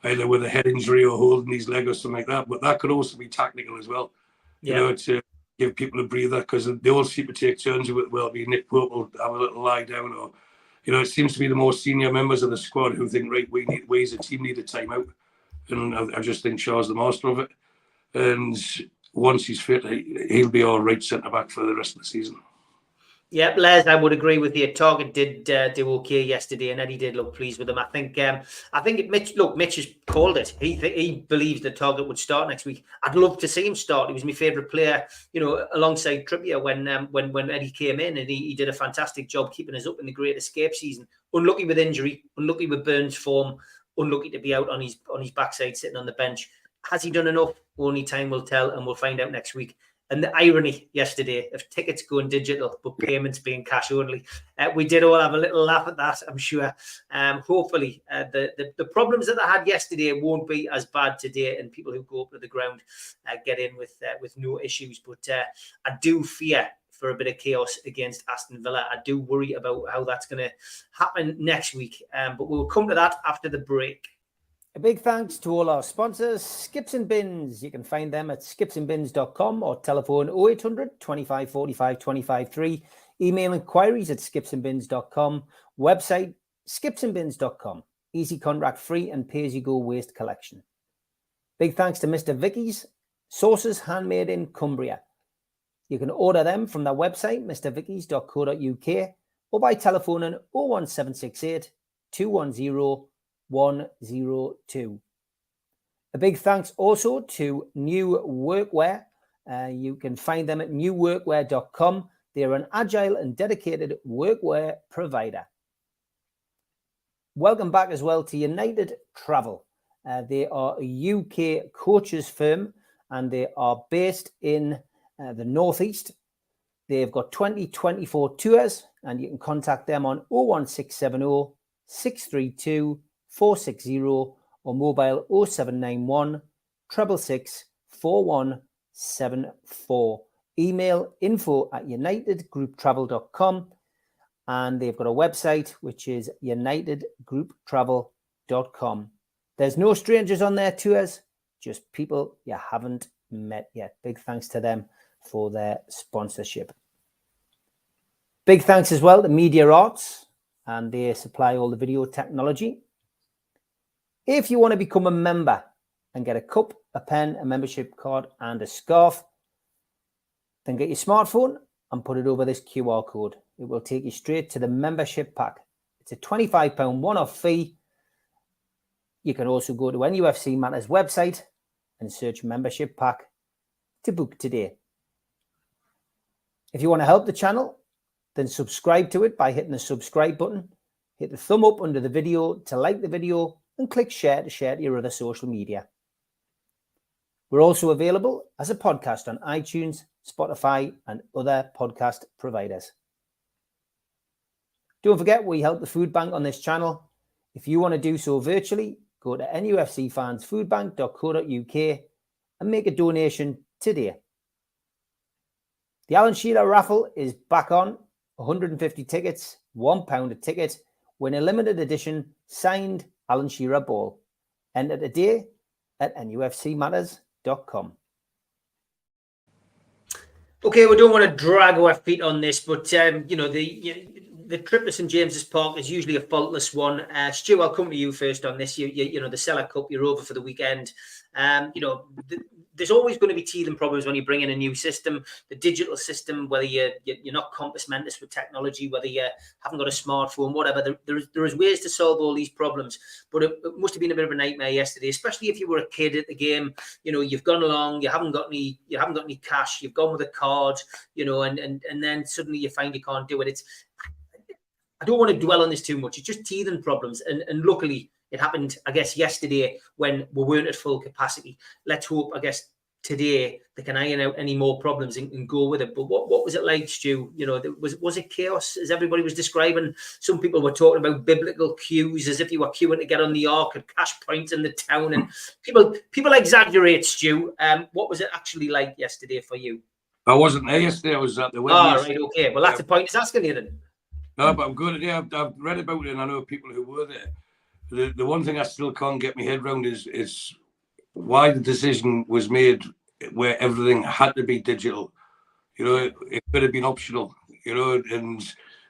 Speaker 4: either with a head injury or holding his leg or something like that. But that could also be tactical as well. Yeah. You know, to give people a breather, because they all seem to take turns with, well, be Nick Pope will have a little lie down, or, you know, it seems to be the more senior members of the squad who think, right, we as a team need a timeout. And I just think Shaw's the master of it. And once he's fit, he'll be our right centre-back for the rest of the season.
Speaker 2: Yeah, Les, I would agree with you. Target did do okay yesterday, and Eddie did look pleased with him. I think Mitch has called it. He believes that Target would start next week. I'd love to see him start. He was my favourite player, you know, alongside Trippier when Eddie came in, and he did a fantastic job keeping us up in the Great Escape season. Unlucky with injury, unlucky with Burns' form, unlucky to be out on his backside sitting on the bench. Has he done enough? Only time will tell, and we'll find out next week. And the irony yesterday of tickets going digital, but payments being cash only. We did all have a little laugh at that, I'm sure. Hopefully, the problems that I had yesterday won't be as bad today, and people who go up to the ground get in with no issues. But I do fear for a bit of chaos against Aston Villa. I do worry about how that's going to happen next week. But we'll come to that after the break. A big thanks to all our sponsors, Skips and Bins. You can find them at skipsandbins.com or telephone 0800 25 45 25 3. Email inquiries at skipsandbins.com. Website skipsandbins.com. Easy contract free and pay-as-you-go waste collection. Big thanks to Mr. Vicky's Sauces Handmade in Cumbria. You can order them from their website, mrvickys.co.uk, or by telephoning 01768 210 102. A big thanks also to New Workwear. You can find them at newworkwear.com. They're an agile and dedicated workwear provider. Welcome back as well to United Travel. They are a UK coaches firm, and they are based in the Northeast. They've got 2024 tours, and you can contact them on 01670 632 460 or mobile 0791 666 4174. Email info@unitedgrouptravel.com, and they've got a website which is unitedgrouptravel.com. There's no strangers on their tours, just people you haven't met yet. Big thanks to them for their sponsorship. Big thanks as well to Media Arts, and they supply all the video technology. If you want to become a member and get a cup, a pen, a membership card, and a scarf, then get your smartphone and put it over this QR code. It will take you straight to the membership pack. It's a £25 one-off fee. You can also go to NUFC Matters website and search membership pack to book today. If you want to help the channel, then subscribe to it by hitting the subscribe button. Hit the thumb up under the video to like the video, and click share to share to your other social media. We're also available as a podcast on iTunes,
Speaker 5: Spotify, and other podcast providers. Don't forget, we help the food bank on this channel. If you want to do so virtually, go to nufcfansfoodbank.co.uk and make a donation today. The Alan Shearer raffle is back on. 150 tickets, £1 a ticket, win a limited edition signed Alan Shearer ball. Enter today at nufcmatters.com.
Speaker 2: Okay, we don't want to drag our feet on this, but the trip to St James's Park is usually a faultless one. Stu, I'll come to you first on this. You know, the Cellar Cup, you're over for the weekend. There's always going to be teething problems when you bring in a new system, the digital system, whether you're not compass mentis with technology, whether you haven't got a smartphone, whatever. There is ways to solve all these problems, but it must have been a bit of a nightmare yesterday, especially if you were a kid at the game. You know, you've gone along, you haven't got any cash, you've gone with a card, you know, and then suddenly you find you can't do it. I don't want to dwell on this too much. It's just teething problems, and luckily it happened, I guess, yesterday when we weren't at full capacity. Let's hope, I guess, today they can iron out any more problems and go with it. But what was it like, Stu? You know, was it chaos, as everybody was describing? Some people were talking about biblical queues, as if you were queuing to get on the ark at cash points in the town. And people exaggerate, Stu. What was it actually like yesterday for you?
Speaker 4: I wasn't there yesterday. I was at the wedding.
Speaker 2: Oh, right, okay. Well, that's the point. Is asking you then.
Speaker 4: No, but I'm good. Yeah, I've read about it, and I know people who were there. The one thing I still can't get my head around is why the decision was made where everything had to be digital. You know, it could have been optional. You know, and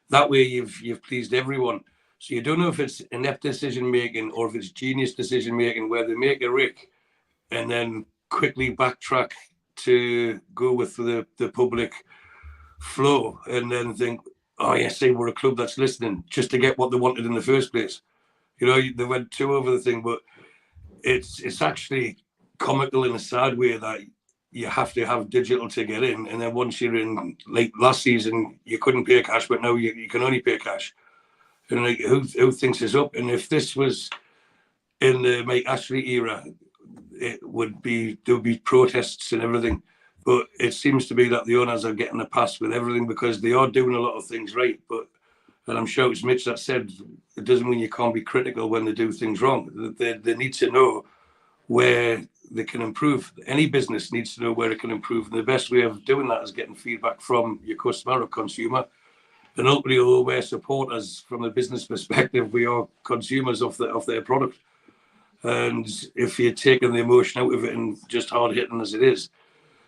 Speaker 4: that way you've pleased everyone. So you don't know if it's inept decision making or if it's genius decision making, where they make a rick and then quickly backtrack to go with the public flow, and then think, oh yes, say we're a club that's listening, just to get what they wanted in the first place. You know, they went too over the thing, but it's actually comical in a sad way that you have to have digital to get in, and then once you're in, like last season, you couldn't pay cash, but now you can only pay cash. And like, who thinks this up? And if this was in the Mike Ashley era, there would be protests and everything. But it seems to be that the owners are getting a pass with everything because they are doing a lot of things right. And I'm sure it's Mitch that said it doesn't mean you can't be critical when they do things wrong. They need to know where they can improve. Any business needs to know where it can improve. And the best way of doing that is getting feedback from your customer or consumer. And ultimately, although we're supporters from the business perspective, we are consumers of their product. And if you're taking the emotion out of it and just hard hitting as it is.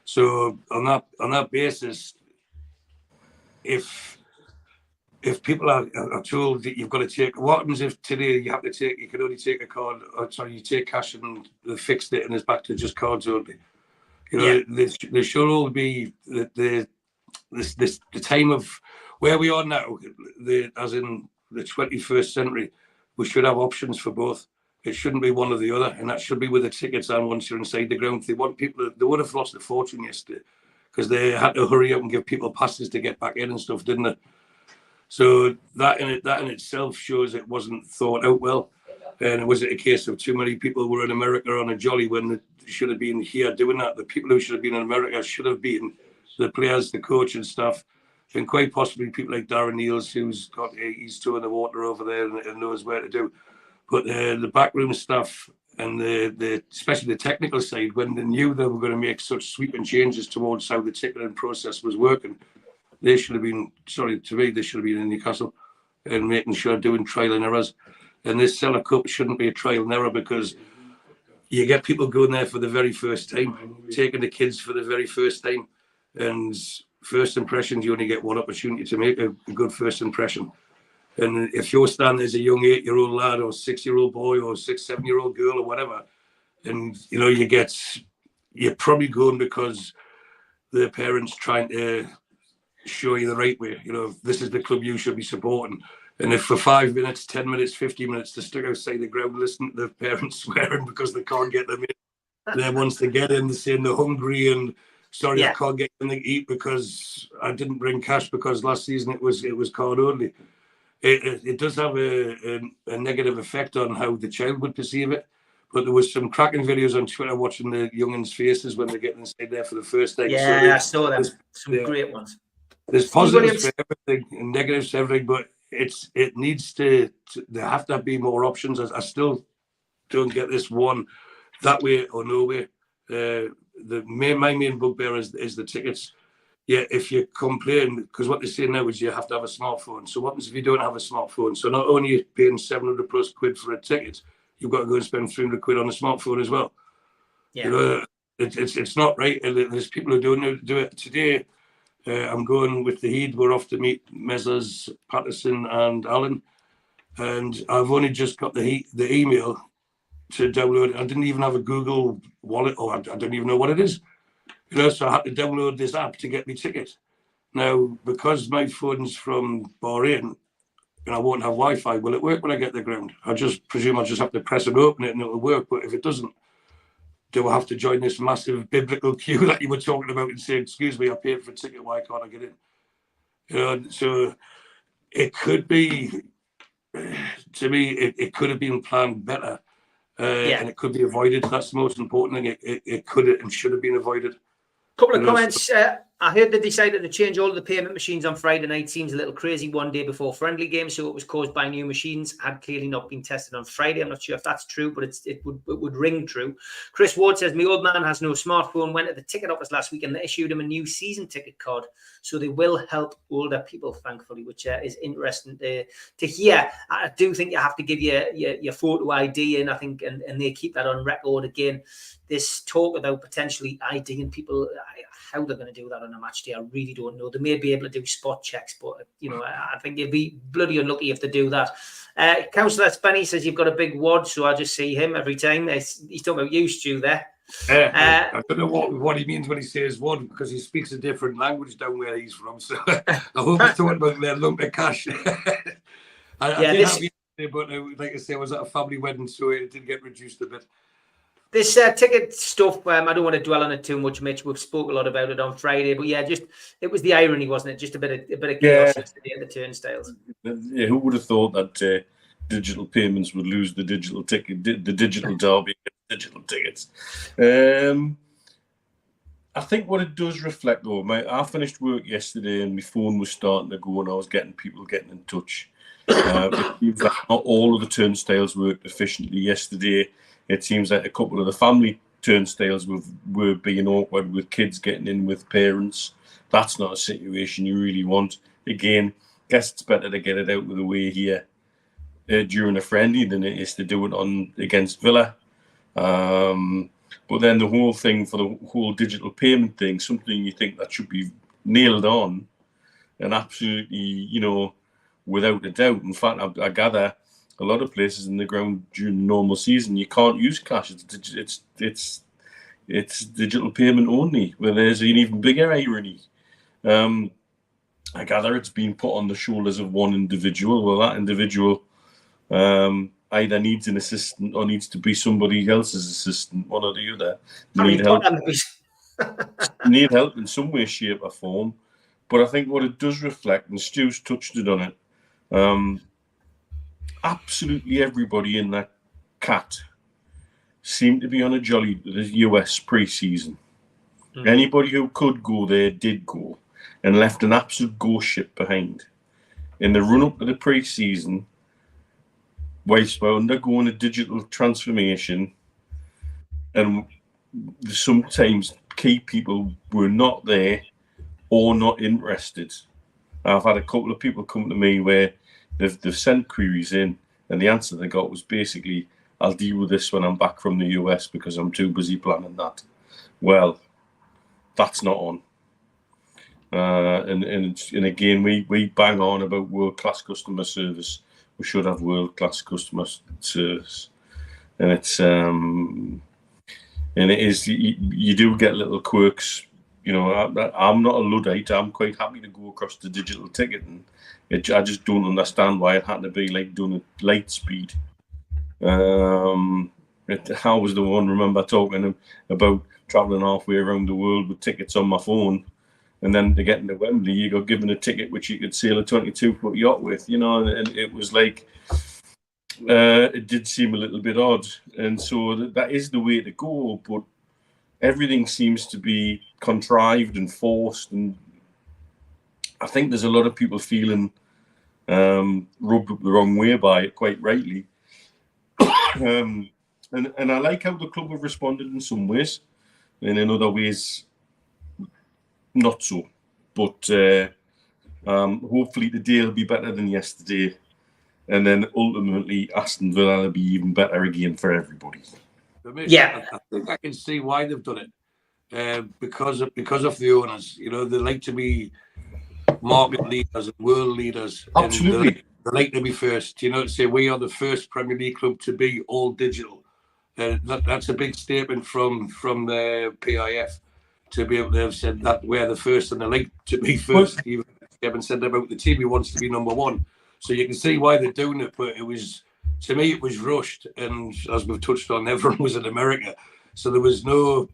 Speaker 4: So on that basis, if people are told that you've got to take, what happens if today you can only take a card, you take cash and they fixed it and it's back to just cards only. You know, there should all be the time of where we are now, as in the 21st century, we should have options for both. It shouldn't be one or the other, and that should be with the tickets and once you're inside the ground. They want people, they would have lost a fortune yesterday because they had to hurry up and give people passes to get back in and stuff, didn't they? So that in itself shows it wasn't thought out well. And was it a case of too many people were in America on a jolly when they should have been here doing that? The people who should have been in America should have been the players, the coach and staff, and quite possibly people like Darren Neils, who's got his toe in the water over there and knows where to do. But the backroom staff and the especially the technical side, when they knew they were going to make such sweeping changes towards how the ticketing process was working, they should have been, they should have been in Newcastle and making sure doing trial and errors. And this Cellar Cup shouldn't be a trial and error because you get people going there for the very first time, taking the kids for the very first time. And first impressions, you only get one opportunity to make a good first impression. And if you're standing as a young 8-year-old lad or 6-year-old boy or 7-year-old girl or whatever, and you know you're probably going because the parents trying to show you the right way. You know, this is the club you should be supporting. And if for 5 minutes, 10 minutes, 15 minutes they stuck outside the ground listening to the parents swearing because they can't get them in, then once they get in, they're saying they're hungry and sorry, I can't get anything to eat because I didn't bring cash because last season it was card only. It does have a negative effect on how the child would perceive it. But there was some cracking videos on Twitter watching the youngins' faces when they're getting inside there for the first time.
Speaker 2: Yeah, I saw them. Some great ones.
Speaker 4: There's positives for everything and negatives to everything, but it needs to there have to be more options. I still don't get this one that way or no way. My main bugbear is the tickets. Yeah, if you complain, because what they say now is you have to have a smartphone. So what happens if you don't have a smartphone? So not only are you paying 700 plus quid for a ticket, you've got to go and spend 300 quid on a smartphone as well.
Speaker 2: Yeah.
Speaker 4: You know, it's not right. There's people who don't do it today. I'm going with the Heed. We're off to meet Messrs. Patterson and Allen, and I've only just got the email to download. I didn't even have a Google wallet, or I don't even know what it is. You know, so I had to download this app to get me ticket. Now, because my phone's from Bahrain and I won't have Wi-Fi, will it work when I get to the ground? I just presume I just have to press and open it and it'll work. But if it doesn't, do I have to join this massive biblical queue that you were talking about and say, excuse me, I paid for a ticket, why can't I get in? You know, so it could be, to me, it could have been planned better. And it could be avoided. That's the most important thing. It could and should have been avoided.
Speaker 2: Couple of comments. I heard they decided to change all of the payment machines on Friday night. Seems a little crazy one day before friendly games, so it was caused by new machines. Had clearly not been tested on Friday. I'm not sure if that's true, but it would ring true. Chris Ward says, my old man has no smartphone, went to the ticket office last week and they issued him a new season ticket card. So they will help older people, thankfully, which is interesting to hear. I do think you have to give your photo ID in, I think, and they keep that on record again. This talk about potentially IDing people, how they're going to do that on a match day, I really don't know. They may be able to do spot checks, but you know, I think you'd be bloody unlucky if they do that. Councillor Spenny says you've got a big wad, so I just see him every time. He's talking about you, Stu, there.
Speaker 4: I don't know what he means when he says wad, because he speaks a different language down where he's from. So I hope he's talking about their lump of cash. I did have yesterday, but like I say, I was at a family wedding, so it did get reduced a bit.
Speaker 2: This ticket stuff, I don't want to dwell on it too much, Mitch. We've spoke a lot about it on Friday, but yeah, just it was the irony, wasn't it? Just a bit of chaos yesterday at the turnstiles.
Speaker 3: Yeah, who would have thought that digital payments would lose the digital ticket, the digital derby, digital tickets? I think what it does reflect, though, I finished work yesterday and my phone was starting to go, and I was getting people getting in touch. It seems like not all of the turnstiles worked efficiently yesterday. It seems like a couple of the family turnstiles were being awkward with kids getting in with parents. That's not a situation you really want. Again, guess it's better to get it out of the way here during a friendly than it is to do it against Villa. But then the whole thing for the whole digital payment thing, something you think that should be nailed on and absolutely, you know, without a doubt. In fact, I gather a lot of places in the ground during the normal season, you can't use cash. It's digital payment only, where there's an even bigger irony. I gather it's been put on the shoulders of one individual. Well, that individual either needs an assistant or needs to be somebody else's assistant, one or the other. Need help in some way, shape or form. But I think what it does reflect, and Stu's touched it on it, absolutely everybody in that cat seemed to be on a jolly with the US pre-season. Anybody who could go there did go and left an absolute ghost ship behind. In the run-up to the pre-season, whilst we're undergoing a digital transformation, and sometimes key people were not there or not interested. I've had a couple of people come to me where they've sent queries in, and the answer they got was basically, I'll deal with this when I'm back from the US because I'm too busy planning that. Well, that's not on. And again, we bang on about world-class customer service. We should have world-class customer service. And it's and it is, you do get little quirks. You know, I'm not a Luddite. I'm quite happy to go across the digital ticket, and I just don't understand why it had to be like doing it light speed. I was the one, remember, talking about travelling halfway around the world with tickets on my phone, and then to get into Wembley, you got given a ticket which you could sail a 22-foot yacht with, you know, and it was like, it did seem a little bit odd, and so that is the way to go. But everything seems to be contrived and forced, and I think there's a lot of people feeling rubbed up the wrong way by it, quite rightly. And I like how the club have responded in some ways, and in other ways, not so. But hopefully today will be better than yesterday, and then ultimately Aston Villa will be even better again for everybody.
Speaker 2: Yeah,
Speaker 4: I think I can see why they've done it, because of the owners. You know, they like to be market leaders and world leaders.
Speaker 3: Absolutely.
Speaker 4: And they like to be first. You know, to say we are the first Premier League club to be all digital. That's a big statement from the PIF to be able to have said that we're the first, and they like to be first. Even Kevin said about the team, he wants to be number one. So you can see why they're doing it. But it was, to me, it was rushed, and as we've touched on, everyone was in America, so there was no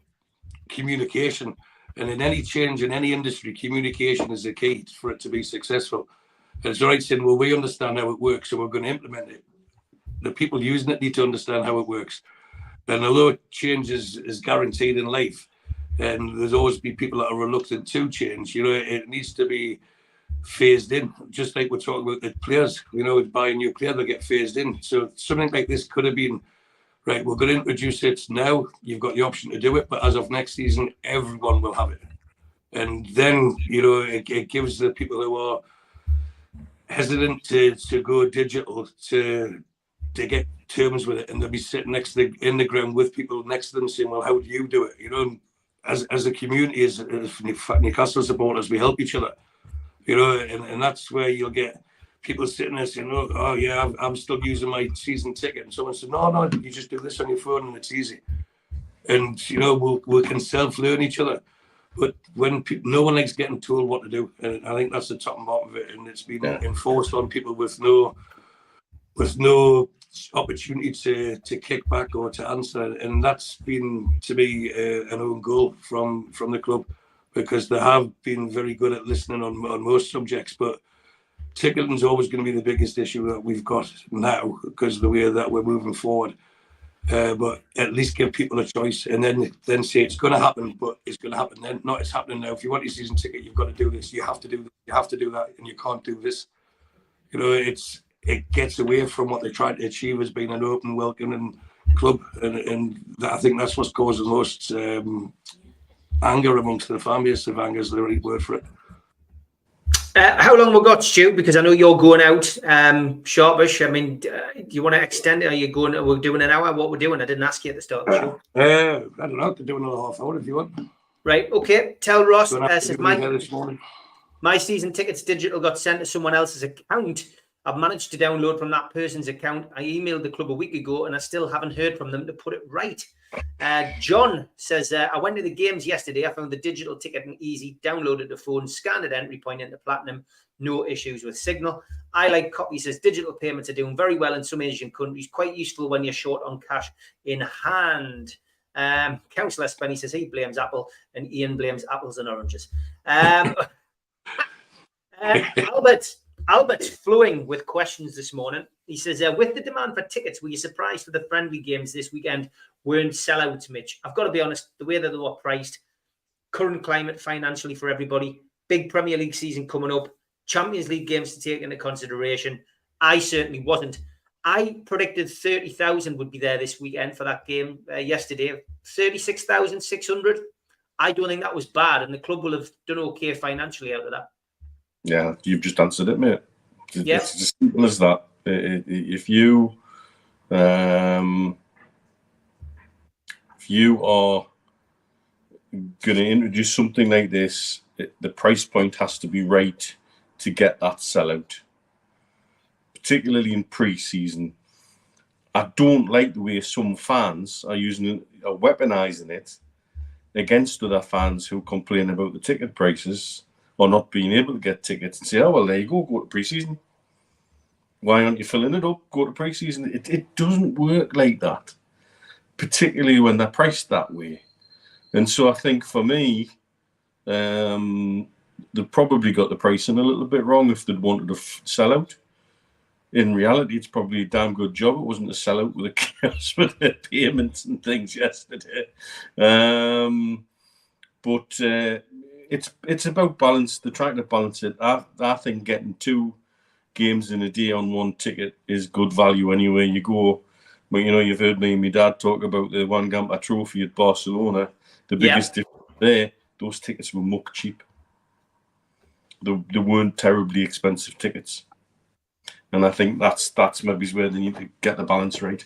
Speaker 4: communication. And in any change in any industry, communication is the key for it to be successful. And it's all right saying, well, we understand how it works, so we're going to implement it. The people using it need to understand how it works. And although change is guaranteed in life, and there's always be people that are reluctant to change, you know, it needs to be phased in. Just like we're talking about the players, you know, buy a new player, they get phased in. So something like this could have been, right, we're going to introduce it now. You've got the option to do it, but as of next season, everyone will have it. And then, you know, it gives the people who are hesitant to go digital to get terms with it, and they'll be sitting in the ground with people next to them saying, well, how do you do it? You know, as a community, as Newcastle supporters, we help each other, you know, and that's where you'll get people sitting there saying, oh yeah, I'm still using my season ticket. And someone said, no, you just do this on your phone and it's easy. And, you know, we can self-learn each other. But when no one likes getting told what to do, and I think that's the top and bottom of it, and it's been enforced on people with no opportunity to kick back or to answer, and that's been, to me, an own goal from the club, because they have been very good at listening on most subjects, but ticketing is always going to be the biggest issue that we've got now because of the way that we're moving forward. But at least give people a choice, and then say it's going to happen, but it's going to happen then. Not it's happening now. If you want your season ticket, you've got to do this. You have to do this. You have to do that, and you can't do this. You know, it gets away from what they're trying to achieve as being an open, welcoming club, and I think that's what's causing the most anger amongst the fan base. If anger is the right word for it.
Speaker 2: How long we got, Stu? Because I know you're going out sharpish. I mean, do you want to extend it? Are you going? We're doing an hour. What we're doing? I didn't ask you at the start of the show.
Speaker 4: I don't know. To do another half hour if you want.
Speaker 2: Right. Okay. Tell Ross. Says
Speaker 4: my
Speaker 2: season tickets digital got sent to someone else's account. I've managed to download from that person's account. I emailed the club a week ago, and I still haven't heard from them to put it right. John says, I went to the games yesterday. I found the digital ticketing easy, downloaded the phone, scanned at entry point into Platinum. No issues with signal. I like copy says digital payments are doing very well in some Asian countries. Quite useful when you're short on cash in hand. Councillor Spenny says he blames Apple, and Ian blames apples and oranges. Albert's flowing with questions this morning. He says, with the demand for tickets, were you surprised for the friendly games this weekend weren't sellouts, Mitch? I've got to be honest, the way that they were priced, current climate financially for everybody, big Premier League season coming up, Champions League games to take into consideration, I certainly wasn't. I predicted 30,000 would be there this weekend for that game yesterday. 36,600. I don't think that was bad, and the club will have done okay financially out of that.
Speaker 3: Yeah, you've just answered it, mate. It's as simple as that. If you are going to introduce something like this, the price point has to be right to get that sellout, particularly in pre-season. I don't like the way some fans are weaponizing it against other fans who complain about the ticket prices or not being able to get tickets and say, oh, well, there you go to pre-season. Why aren't you filling it up? Go to pre-season. It doesn't work like that, particularly when they're priced that way. And so I think for me, they probably got the pricing a little bit wrong if they'd wanted to sell out. in reality, it's probably a damn good job it wasn't a sellout with the chaos with the payments and things yesterday. But it's about balance. They're trying to balance it. I think getting 2 games in a day on 1 ticket is good value anywhere you go. But you've heard me and my dad talk about the One Gamper Trophy at Barcelona. The biggest difference there, those tickets were muck cheap. They weren't terribly expensive tickets. And I think that's maybe where they need to get the balance right.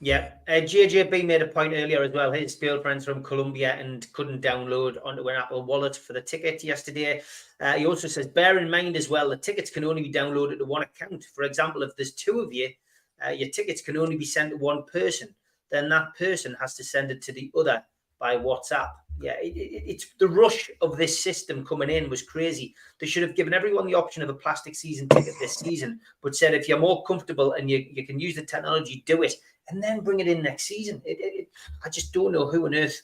Speaker 2: Yeah, JJB made a point earlier as well. His girlfriend's from Colombia and couldn't download onto an Apple Wallet for the ticket yesterday. He also says, bear in mind as well, the tickets can only be downloaded to one account. For example, if there's 2 of you, your tickets can only be sent to one person. Then that person has to send it to the other by WhatsApp. Yeah, it's the rush of this system coming in was crazy. They should have given everyone the option of a plastic season ticket this season, but said if you're more comfortable and you can use the technology, do it, and then bring it in next season. I just don't know who on earth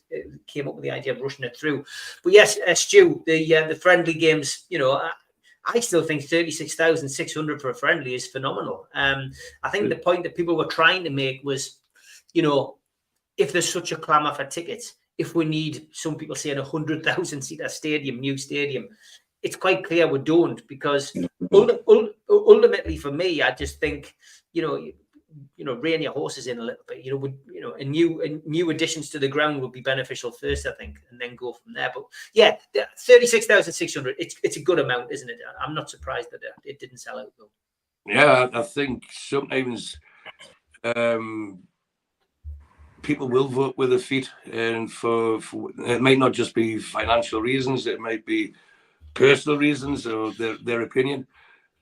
Speaker 2: came up with the idea of rushing it through. But yes, Stu, the friendly games, I still think 36,600 for a friendly is phenomenal. I think the point that people were trying to make was, if there's such a clamour for tickets, if we need, some people saying 100,000 seater stadium, new stadium, it's quite clear we don't, because ultimately for me, I just think, rein your horses in a little bit. And new additions to the ground would be beneficial first, I think, and then go from there. But yeah, 36,600. It's a good amount, isn't it? I'm not surprised that it didn't sell out though.
Speaker 4: Yeah, I think sometimes people will vote with their feet, and for it might not just be financial reasons, it might be personal reasons or their opinion.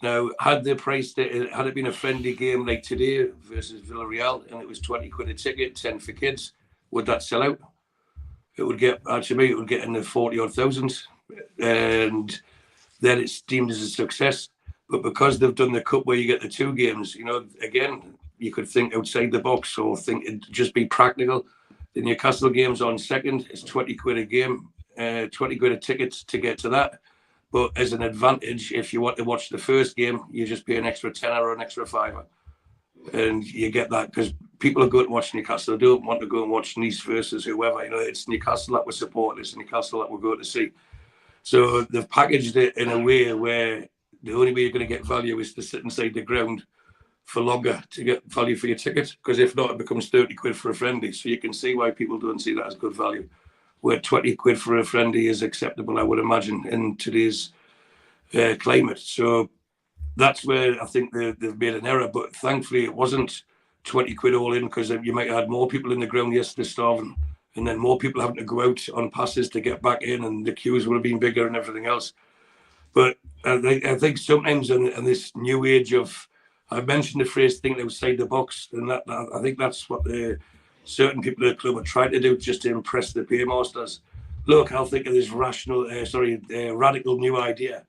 Speaker 4: Now, had they priced it, had it been a friendly game like today versus Villarreal, and it was 20 quid a ticket, 10 for kids, would that sell out? It would get, actually, it would get in the 40 odd thousands, and then it's deemed as a success. But because they've done the cup where you get the 2 games, again, you could think outside the box or think it'd just be practical. The Newcastle game's on second. It's 20 quid a game, 20 quid a ticket to get to that. But as an advantage, if you want to watch the first game, you just pay an extra tenner or an extra £5. And you get that because people are going to watch Newcastle. They don't want to go and watch Nice versus whoever. It's Newcastle that we're supporting. It's Newcastle that we're going to see. So they've packaged it in a way where the only way you're going to get value is to sit inside the ground for longer to get value for your ticket, because if not, it becomes 30 quid for a friendly. So you can see why people don't see that as good value, where 20 quid for a friendly is acceptable, I would imagine, in today's climate. So that's where I think they've made an error. But thankfully, it wasn't 20 quid all in, because you might have had more people in the ground yesterday starving, and then more people having to go out on passes to get back in, and the queues would have been bigger and everything else. But I think sometimes in this new age of, I mentioned the phrase thinking outside the box, and that I think that's what certain people at the club are trying to do, just to impress the paymasters. Look, I'll think of this radical new idea.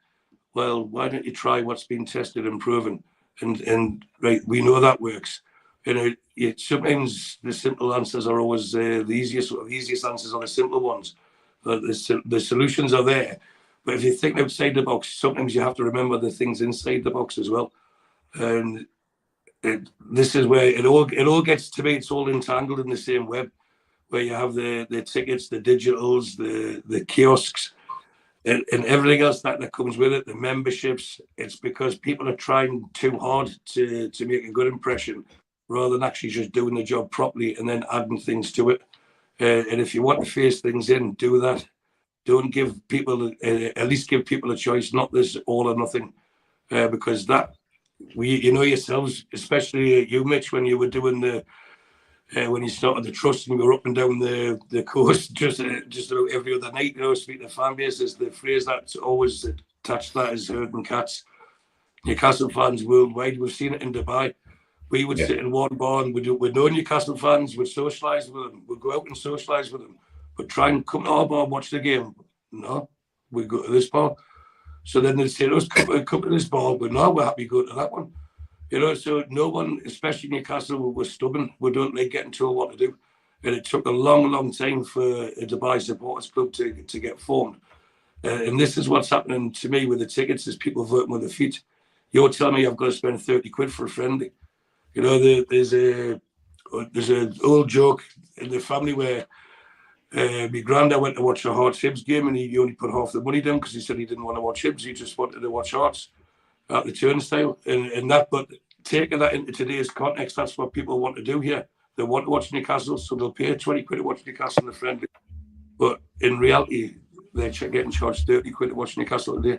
Speaker 4: Well, why don't you try what's been tested and proven? And right, we know that works. Sometimes the simple answers are always the easiest answers are the simple ones. But the solutions are there. But if you think outside the box, sometimes you have to remember the things inside the box as well. And this is where it all gets to me. It's all entangled in the same web, where you have the tickets, the digitals, the kiosks, and everything else that comes with it, the memberships. It's because people are trying too hard to make a good impression, rather than actually just doing the job properly and then adding things to it. And if you want to phase things in, do that. Don't give people, at least give people a choice, not this all or nothing, because that, yourselves, especially you, Mitch, when you were doing when you started the trust and we were up and down the coast just about every other night, speaking of fan bases, the phrase that's always attached to that is herding cats. Newcastle fans worldwide, we've seen it in Dubai. We would sit in one bar and we'd know Newcastle fans, we'd socialise with them, we'd go out and socialise with them, but try and come to our bar and watch the game. No, we go to this bar. So then they'd say, come to this bar, but no, we're happy going to that one. So no one, especially Newcastle, was stubborn. We don't like getting told what to do. And it took a long, long time for a Dubai supporters club to get formed. And this is what's happening to me with the tickets, is people voting with their feet. You're telling me I've got to spend 30 quid for a friendly. You know, there's an old joke in the family where my granddad went to watch a Hearts Hibs game and he only put half the money down because he said he didn't want to watch Hibs. He just wanted to watch Hearts at the turnstile. And that, but taking that into today's context, that's what people want to do here. They want to watch Newcastle, so they'll pay 20 quid to watch Newcastle in the friendly. But in reality, they're getting charged 30 quid to watch Newcastle today,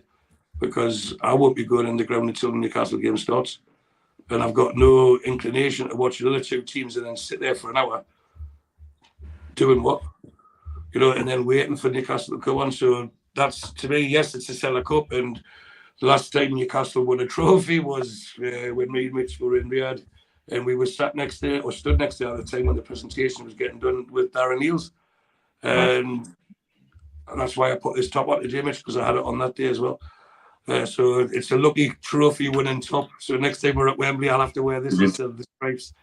Speaker 4: because I won't be going in the ground until the Newcastle game starts. And I've got no inclination to watch the other two teams and then sit there for an hour doing what? You know, and then waiting for Newcastle to come on. So that's, to me, yes, it's a Cellar Cup. And the last time Newcastle won a trophy was when me and Mitch were in Riyadh, and we were stood next to at the time when the presentation was getting done with Darren Neils. And that's why I put this top on today, Mitch, because I had it on that day as well. So it's a lucky trophy winning top. So next time we're at Wembley, I'll have to wear this instead of the stripes.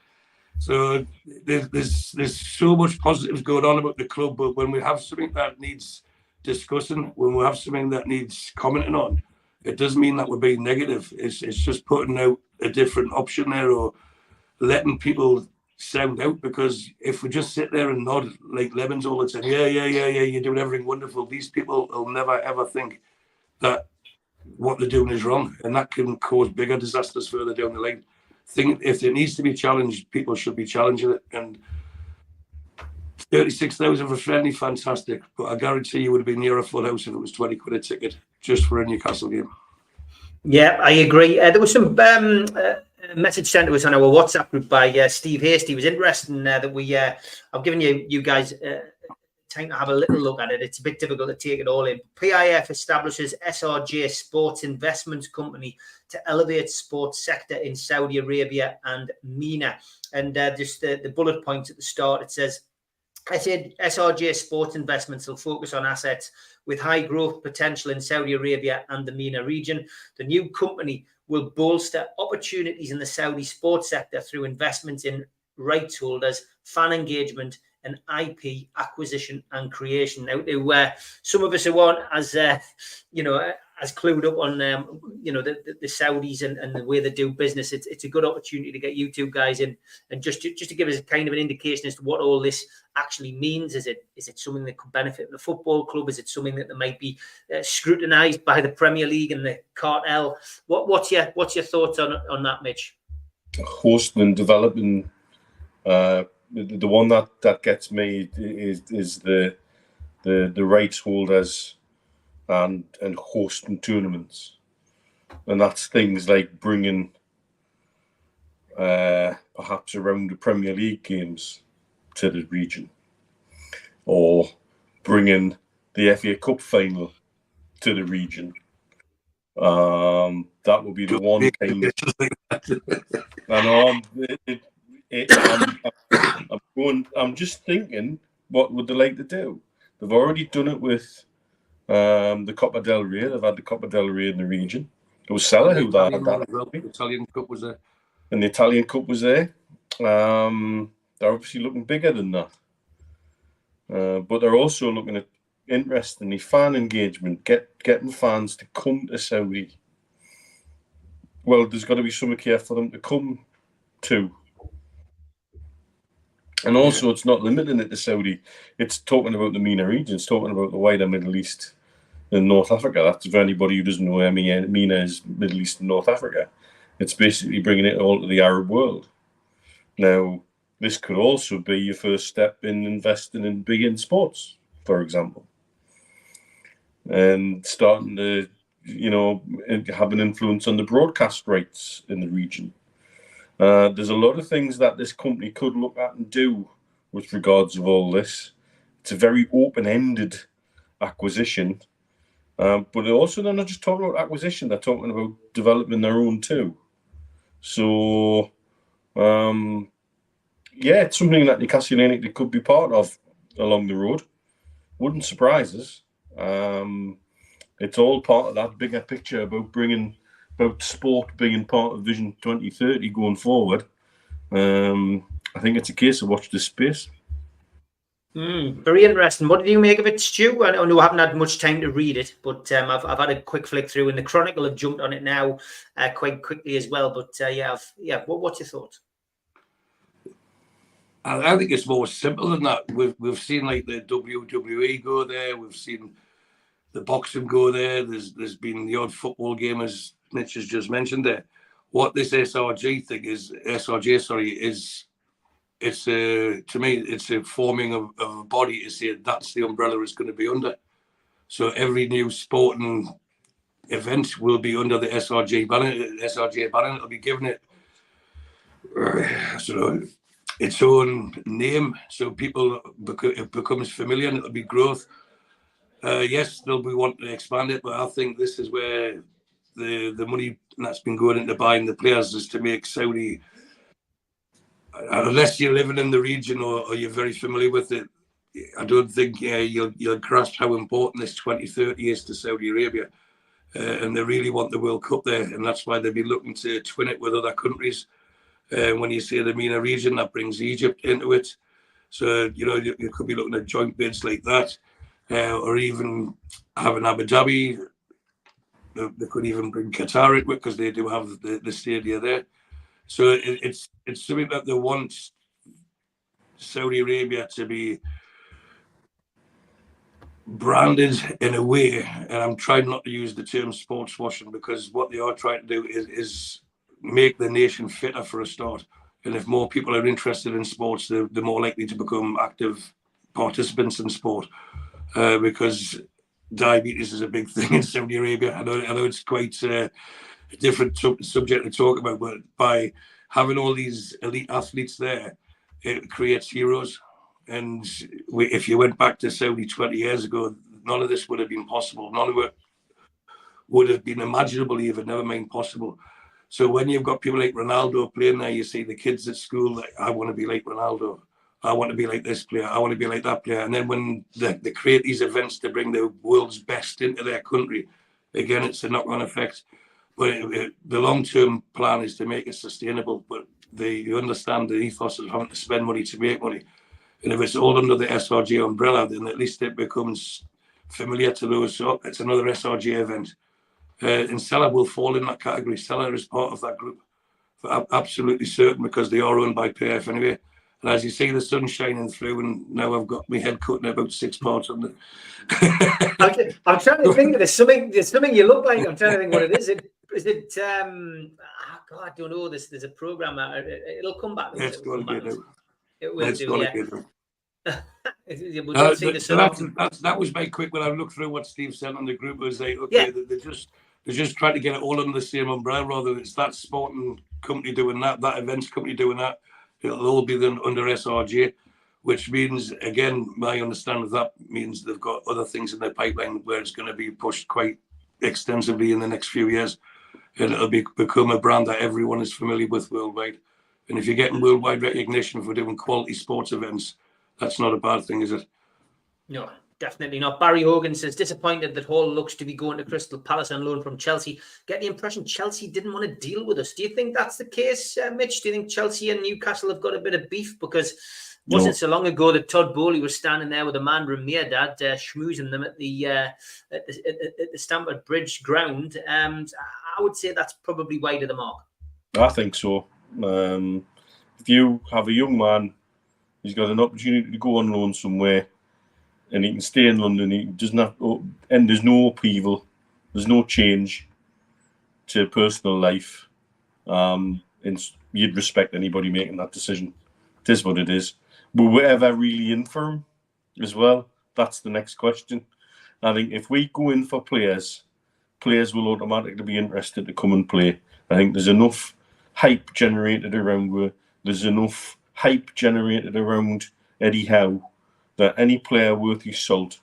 Speaker 4: So there's so much positives going on about the club, but when we have something that needs discussing, when we have something that needs commenting on, it doesn't mean that we're being negative. It's just putting out a different option there, or letting people sound out. Because if we just sit there and nod like lemons all the time, yeah, you're doing everything wonderful, these people will never ever think that what they're doing is wrong, and that can cause bigger disasters further down the line. If it needs to be challenged, people should be challenging it. And 36,000 for friendly, fantastic, but I guarantee you would have been near a full house if it was 20 quid a ticket just for a Newcastle game.
Speaker 2: Yeah, I agree. There was some message sent to us on our WhatsApp group by Steve Hasty. It was interesting that I've given you guys time to have a little look at it. It's a bit difficult to take it all in. PIF establishes SRJ Sports Investments Company to elevate sports sector in Saudi Arabia and MENA. And just the bullet points at the start, it says, I said SRJ Sports Investments will focus on assets with high growth potential in Saudi Arabia and the MENA region. The new company will bolster opportunities in the Saudi sports sector through investments in rights holders, fan engagement, and IP acquisition and creation. Now, some of us who aren't as as clued up on the Saudis and the way they do business, it's a good opportunity to get you two guys in and just to give us a kind of an indication as to what all this actually means. Is it something that could benefit the football club? Is it something that might be scrutinised by the Premier League and the cartel? What's your thoughts on that, Mitch?
Speaker 3: Hosting and developing. The one that gets me is the rights holders and hosting tournaments, and that's things like bringing perhaps around the Premier League games to the region, or bringing the FA Cup final to the region. That would be the one kind of. I know. I'm just thinking, what would they like to do? They've already done it with the Copa del Rey. They've had the Copa del Rey in the region. It was Sella who had that.
Speaker 4: The Italian Cup was there.
Speaker 3: And the Italian Cup was there. They're obviously looking bigger than that. But they're also looking at, interestingly, fan engagement, getting fans to come to Saudi. Well, there's got to be something here for them to come to. And also, it's not limiting it to Saudi. It's talking about the MENA region. It's talking about the wider Middle East and North Africa. That's for anybody who doesn't know where MENA is, Middle East and North Africa. It's basically bringing it all to the Arab world. Now, this could also be your first step in investing in big in sports, for example. And starting to, have an influence on the broadcast rights in the region. There's a lot of things that this company could look at and do with regards of all this. It's a very open-ended acquisition, but also they're not just talking about acquisition, they're talking about developing their own too. So, it's something that Newcastle United could be part of along the road. Wouldn't surprise us. It's all part of that bigger picture about sport being part of Vision 2030 going forward. I think it's a case of watch this space.
Speaker 2: Very interesting. What did you make of it, Stu? I know I haven't had much time to read it, but I've had a quick flick through, and the Chronicle have jumped on it now quite quickly as well. But what's your thoughts?
Speaker 4: I think it's more simple than that. We've seen like the WWE go there. We've seen the boxing go there. There's been the odd football game, as Mitch has just mentioned there. What this SRJ thing is, it's to me, it's a forming of a body to say that's the umbrella it's going to be under. So every new sporting event will be under the SRJ banner. It'll be given it its own name, so people it becomes familiar, and it'll be growth. Yes, they'll be wanting to expand it, but I think this is where the money that's been going into buying the players is to make Saudi. Unless you're living in the region or you're very familiar with it, I don't think you'll grasp how important this 2030 is to Saudi Arabia. And they really want the World Cup there, and that's why they've been looking to twin it with other countries. When you say the MENA region, that brings Egypt into it. So, you could be looking at joint bids like that, or even having Abu Dhabi. They could even bring Qatar into it because they do have the stadia there. So it's something that they want Saudi Arabia to be branded in a way, and I'm trying not to use the term sports washing, because what they are trying to do is make the nation fitter for a start. And if more people are interested in sports, they're more likely to become active participants in sport, because diabetes is a big thing in Saudi Arabia. I know it's quite a different subject to talk about, but by having all these elite athletes there, it creates heroes. And if you went back to Saudi 20 years ago, none of this would have been possible. None of it would have been imaginable even, never mind possible. So when you've got people like Ronaldo playing there, you see the kids at school, like, I want to be like Ronaldo. I want to be like this player. I want to be like that player. And then when they create these events to bring the world's best into their country, again, it's a knock-on effect. But the long-term plan is to make it sustainable. But you understand the ethos of having to spend money to make money. And if it's all under the SRG umbrella, then at least it becomes familiar to those. So it's another SRG event. And Salah will fall in that category. Salah is part of that group. For absolutely certain, because they are owned by PF anyway. And as you see the sun shining through, and now I've got my head cut in about 6 parts on it.
Speaker 2: I'm trying to think. There's something you look like. I'm trying to think what it is. Is it? God, I don't know. There's a program. It'll come back.
Speaker 4: It's going to be new.
Speaker 2: It will do. Yeah.
Speaker 4: That was my quick. When I looked through what Steve sent on the group, it was like, okay, they're just trying to get it all under the same umbrella, rather than it's that sporting company doing that events company doing that. It'll all be then under SRJ, which means, again, my understanding of that means they've got other things in their pipeline where it's going to be pushed quite extensively in the next few years, and it'll become a brand that everyone is familiar with worldwide. And if you're getting worldwide recognition for doing quality sports events, that's not a bad thing, is it?
Speaker 2: No, definitely not. Barry Hogan says, disappointed that Hall looks to be going to Crystal Palace on loan from Chelsea. Get the impression Chelsea didn't want to deal with us. Do you think that's the case, Mitch? Do you think Chelsea and Newcastle have got a bit of beef? Because wasn't so long ago that Todd Bowley was standing there with a man from Meerdad, schmoozing them at the Stamford Bridge ground. I would say that's probably wide of the mark.
Speaker 3: I think so. If you have a young man, he's got an opportunity to go on loan somewhere, and he can stay in London. He doesn't have, and there's no upheaval, there's no change to personal life. And you'd respect anybody making that decision. It is what it is. Were we ever really in for him as well? That's the next question. I think if we go in for players will automatically be interested to come and play. I think there's enough hype generated around there's enough hype generated around Eddie Howe that any player worth his salt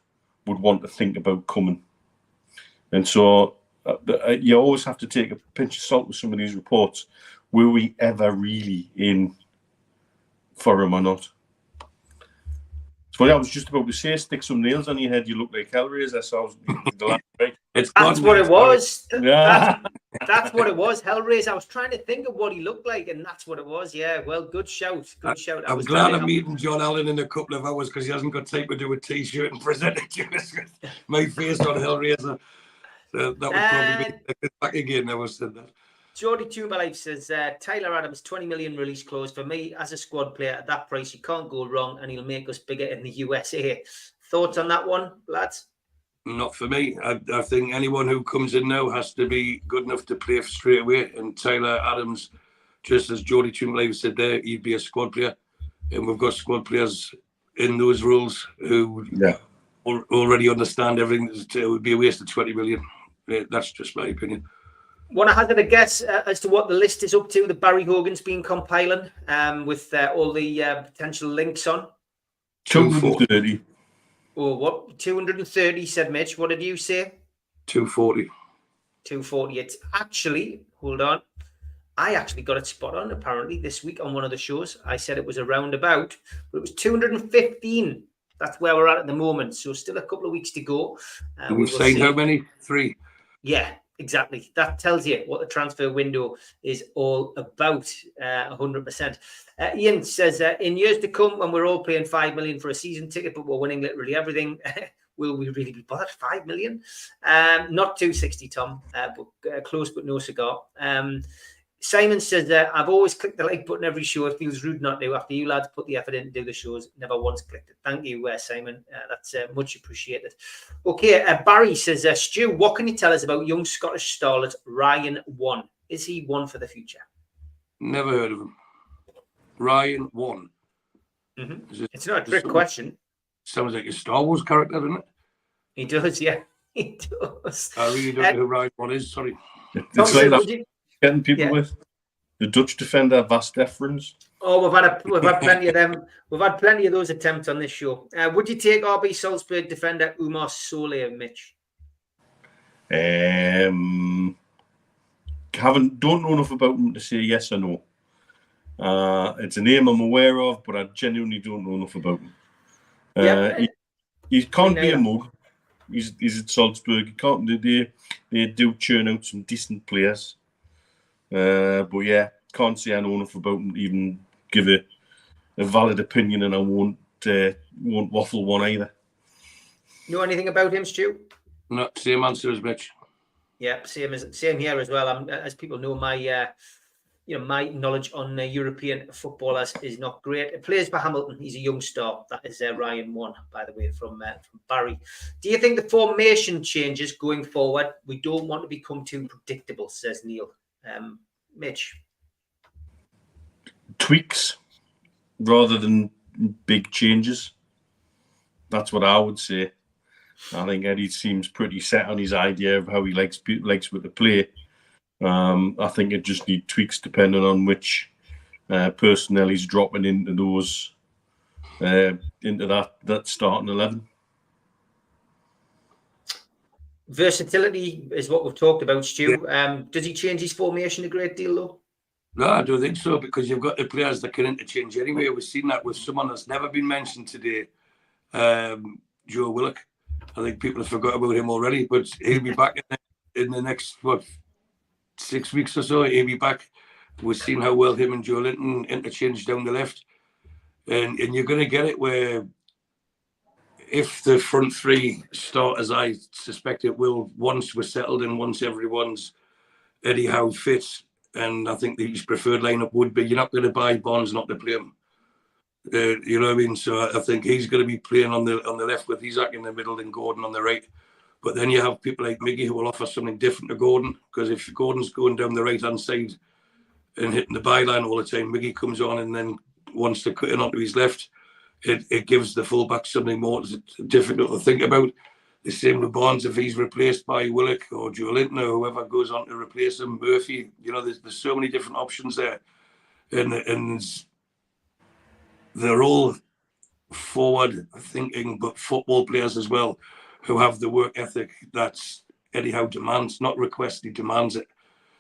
Speaker 3: would want to think about coming. And so you always have to take a pinch of salt with some of these reports. Were we ever really in for him or not? Well, I was just about to say, stick some nails on your head. You look like Hellraiser. So I was the last right.
Speaker 2: That's what it was.
Speaker 3: Yeah.
Speaker 2: That's what it was. Hellraiser. I was trying to think of what he looked like, and that's what it was. Yeah. Well, good shout. Good shout.
Speaker 4: I'm glad I'm meeting John Allen in a couple of hours because he hasn't got time to do a T-shirt and present it to us with my face on Hellraiser. So that would probably be back again. I was said that.
Speaker 2: Jordy Tumalife says, Tyler Adams, 20 million release clause. For me, as a squad player at that price, you can't go wrong, and he'll make us bigger in the USA. Thoughts on that one, lads?
Speaker 4: Not for me. I think anyone who comes in now has to be good enough to play straight away. And Tyler Adams, just as Jordy Tumalife said there, he'd be a squad player. And we've got squad players in those roles who already understand everything. It would be a waste of 20 million. That's just my opinion.
Speaker 2: Want to hazard a guess as to what the list is up to that Barry Hogan's been compiling with all the potential links on?
Speaker 3: 230.
Speaker 2: Oh, what? 230, said Mitch. What did you say?
Speaker 4: 240.
Speaker 2: 240. It's actually, hold on. I actually got it spot on, apparently, this week on one of the shows. I said it was a roundabout, but it was 215. That's where we're at the moment. So still a couple of weeks to go.
Speaker 4: We've signed how many? 3.
Speaker 2: Yeah. Exactly. That tells you what the transfer window is all about, 100%. Ian says, in years to come, when we're all paying 5 million for a season ticket, but we're winning literally everything, will we really be bothered? 5 million? Not 260, Tom, but close but no cigar. Simon says, I've always clicked the like button every show. It feels rude not to. After you lads put the effort in to do the shows, never once clicked it. Thank you, Simon. That's much appreciated. Okay, Barry says, Stu, what can you tell us about young Scottish starlet Ryan One? Is he one for the future?
Speaker 4: Never heard of him. Ryan One.
Speaker 2: Mm-hmm. It's not a trick question.
Speaker 4: Sounds like a Star Wars character, doesn't it?
Speaker 2: He does, yeah. He does.
Speaker 4: I really don't know who Ryan One is. Sorry.
Speaker 3: It's like that. Getting people with the Dutch defender Vas Defrens.
Speaker 2: Oh, we've had plenty of them. We've had plenty of those attempts on this show. Would you take RB Salzburg defender Umar Solé, Mitch?
Speaker 3: Don't know enough about him to say yes or no. It's a name I'm aware of, but I genuinely don't know enough about him. He can't be a mug. He's at Salzburg. He can't. They do churn out some decent players. But yeah, can't say I know enough about him to even give a valid opinion, and I won't waffle one either.
Speaker 2: Know anything about him, Stu?
Speaker 4: No, same answer as Mitch.
Speaker 2: Yeah, same here as well. As people know, my my knowledge on European footballers is not great. He plays for Hamilton. He's a young star. That is Ryan One, by the way, from Barry. Do you think the formation changes going forward? We don't want to become too predictable, says Neil. Mitch?
Speaker 3: Tweaks rather than big changes. That's what I would say. I think Eddie seems pretty set on his idea of how he likes with the play. I think it just needs tweaks depending on which personnel he's dropping into those into that starting 11.
Speaker 2: Versatility is what we've talked about, Stu. Yeah. Does he change his formation a great deal, though?
Speaker 4: No, I don't think so, because you've got the players that can interchange anyway. We've seen that with someone that's never been mentioned today, Joe Willock. I think people have forgot about him already, but he'll be back in the next, 6 weeks or so. He'll be back. We've seen how well him and Joe Linton interchange down the left. And you're going to get it where if the front three start, as I suspect it will, once we're settled and once everyone's Eddie Howe fits, and I think his preferred lineup would be, you're not going to buy Bonds not to play him. You know what I mean? So I think he's going to be playing on the left with Isaac in the middle and Gordon on the right. But then you have people like Miggy who will offer something different to Gordon, because if Gordon's going down the right-hand side and hitting the byline all the time, Miggy comes on and then wants to cut in onto his left. It gives the fullback something more difficult to think about. The same with Barnes, if he's replaced by Willock or Joe Linton or whoever goes on to replace him, Murphy. You know, there's so many different options there, and they're all forward-thinking, but football players as well, who have the work ethic that's Eddie Howe demands, not requests. He demands it.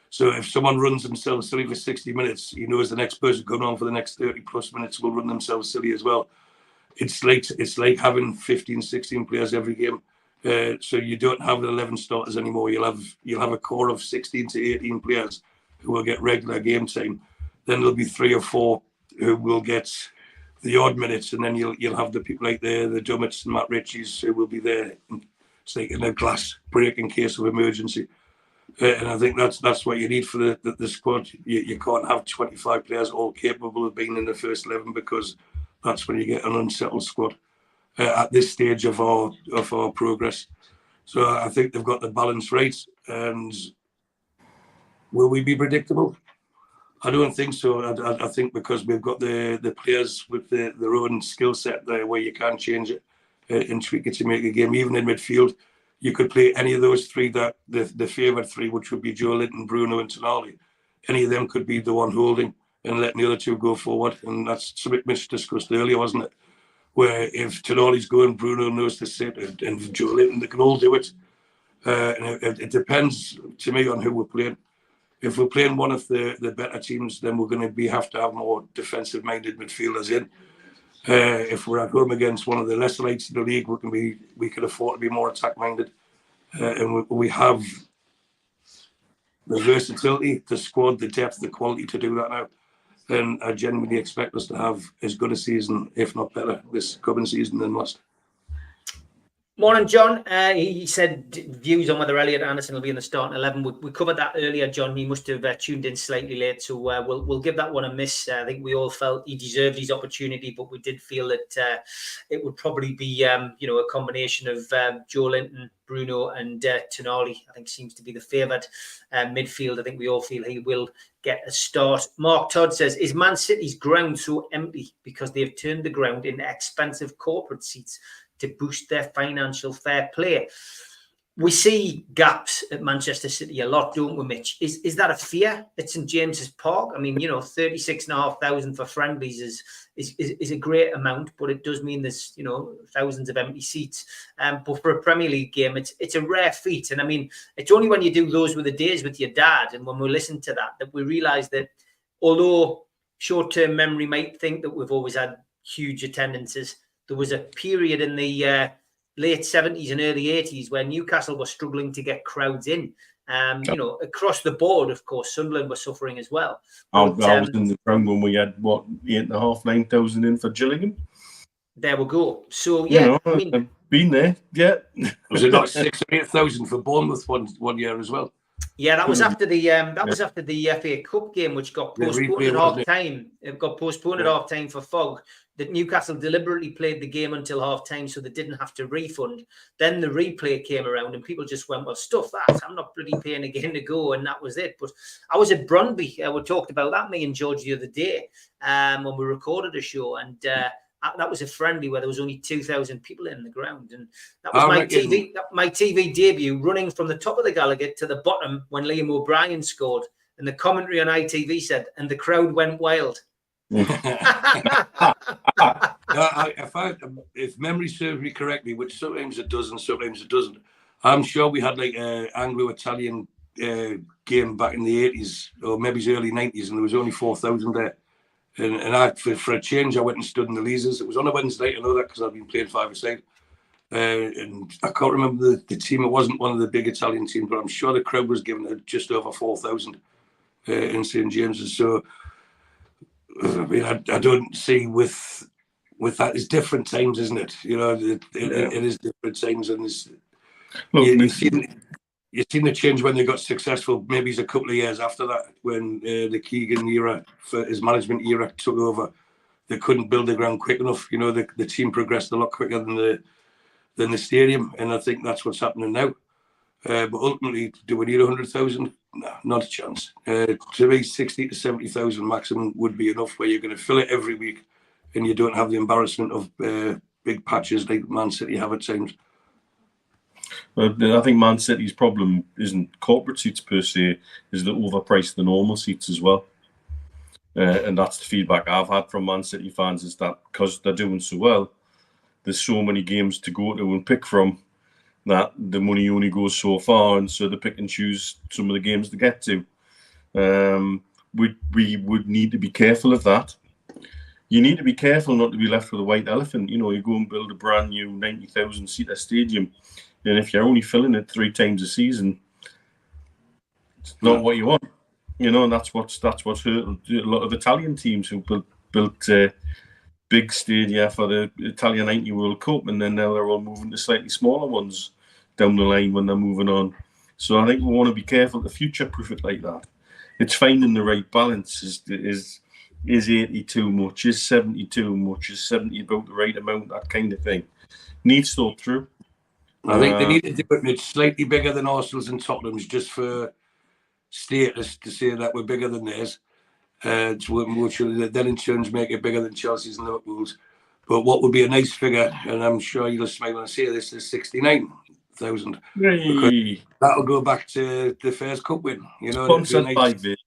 Speaker 4: So if someone runs themselves silly for 60 minutes, he knows the next person coming on for the next 30 plus minutes will run themselves silly as well. it's like having 15, 16 players every game. So you don't have 11 starters anymore. You'll have a core of 16 to 18 players who will get regular game time. Then there'll be 3 or 4 who will get the odd minutes, and then you'll have the people like the Dummets and Matt Ritchies who will be there. It's like in a glass break in case of emergency. And I think that's what you need for the squad. You can't have 25 players all capable of being in the first 11, because that's when you get an unsettled squad at this stage of our progress. So I think they've got the balance right. And will we be predictable? I don't think so. I think because we've got the players with their own skill set there, where you can change it and tweak it to make a game. Even in midfield, you could play any of those 3, that the favoured 3, which would be Joe Linton, Bruno and Tonali. Any of them could be the one holding and letting the other 2 go forward. And that's something Mitch discussed earlier, wasn't it? Where if Tonali's going, Bruno knows to sit, and Joe Linton, they can all do it. And it depends, to me, on who we're playing. If we're playing one of the better teams, then we're going to have to have more defensive-minded midfielders in. If we're at home against one of the lesser lights in the league, we can afford to be more attack-minded. And we have the versatility, the squad, the depth, the quality to do that now. And I genuinely expect us to have as good a season, if not better, this coming season than last.
Speaker 2: Morning, John. He said views on whether Elliot Anderson will be in the starting 11. We covered that earlier, John. He must have tuned in slightly late, so we'll give that one a miss. I think we all felt he deserved his opportunity, but we did feel that it would probably be a combination of Joe Linton, Bruno, and Tonali. I think seems to be the favoured midfield. I think we all feel he will get a start. Mark Todd says, is Man City's ground so empty because they have turned the ground into expensive corporate seats to boost their financial fair play? We see gaps at Manchester City a lot, don't we, Mitch? Is that a fear at St James's Park? I mean, 36,500 for friendlies is a great amount, but it does mean there's thousands of empty seats. But for a Premier League game, it's a rare feat. And I mean, it's only when you do those with the days with your dad, and when we listen to that we realise that although short-term memory might think that we've always had huge attendances, there was a period in the late 70s and early 80s where Newcastle was struggling to get crowds in. Across the board, of course, Sunderland were suffering as well.
Speaker 3: I was in the ground when we had, 8,500, 9,000 in for Gillingham.
Speaker 2: There we go. So, yeah.
Speaker 3: I've been there, yeah.
Speaker 4: Was it not 6,000 or 8,000 for Bournemouth one year as well?
Speaker 2: Yeah, that was after the FA Cup game, which got postponed at half time. It got postponed at half time for fog. That Newcastle deliberately played the game until half time so they didn't have to refund. Then the replay came around and people just went, well, stuff that. I'm not bloody paying again to go. And that was it. But I was at Brøndby. We talked about that, me and George, the other day when we recorded a show. And that was a friendly where there was only 2,000 people in the ground. And that was my TV debut, running from the top of the Gallagher to the bottom when Liam O'Brien scored. And the commentary on ITV said, and the crowd went wild.
Speaker 4: If memory serves me correctly, which sometimes it does and sometimes it doesn't, I'm sure we had like an Anglo-Italian game back in the 80s or maybe early 90s, and there was only 4,000 there. And I, for a change, I went and stood in the Leazes. It was on a Wednesday, I know that because I've been playing five-a-side. And I can't remember the team. It wasn't one of the big Italian teams, but I'm sure the crowd was given just over 4,000 in St James's. So, I mean, I don't see with that. It's different times, isn't it? It is different times, and you've seen the change when they got successful. Maybe it's a couple of years after that, when the Keegan era, for his management era, took over. They couldn't build the ground quick enough. The team progressed a lot quicker than the stadium, and I think that's what's happening now. But ultimately, do we need 100,000? No, not a chance. To me, 60 to 70,000 maximum would be enough, where you're going to fill it every week, and you don't have the embarrassment of big patches like Man City have at times.
Speaker 3: I think Man City's problem isn't corporate seats per se, is the overpriced the normal seats as well. And that's the feedback I've had from Man City fans, is that because they're doing so well, there's so many games to go to and pick from that the money only goes so far, and so they pick and choose some of the games to get to. We would need to be careful of that. you need to be careful not to be left with a white elephant. You know, you go and build a brand new 90,000-seater stadium, and if you're only filling it 3 times a season, it's not what you want. You know, and that's what's hurt a lot of Italian teams who built big stadia for the Italian 90 World Cup, and then now they're all moving to slightly smaller ones down the line when they're moving on. So I think we want to be careful to future-proof it like that. It's finding the right balance. Is 80 too much? Is 70 too much? Is 70 about the right amount? That kind of thing needs thought through.
Speaker 4: I think they need to do it. It's slightly bigger than Arsenal's and Tottenham's, just for status, to say that we're bigger than theirs. Which then in turn make it bigger than Chelsea's and Liverpool's. But what would be a nice figure, and I'm sure you'll smile when I say this, is 69,000. That'll go back to the first cup win. You know,
Speaker 3: sponsored by Vic.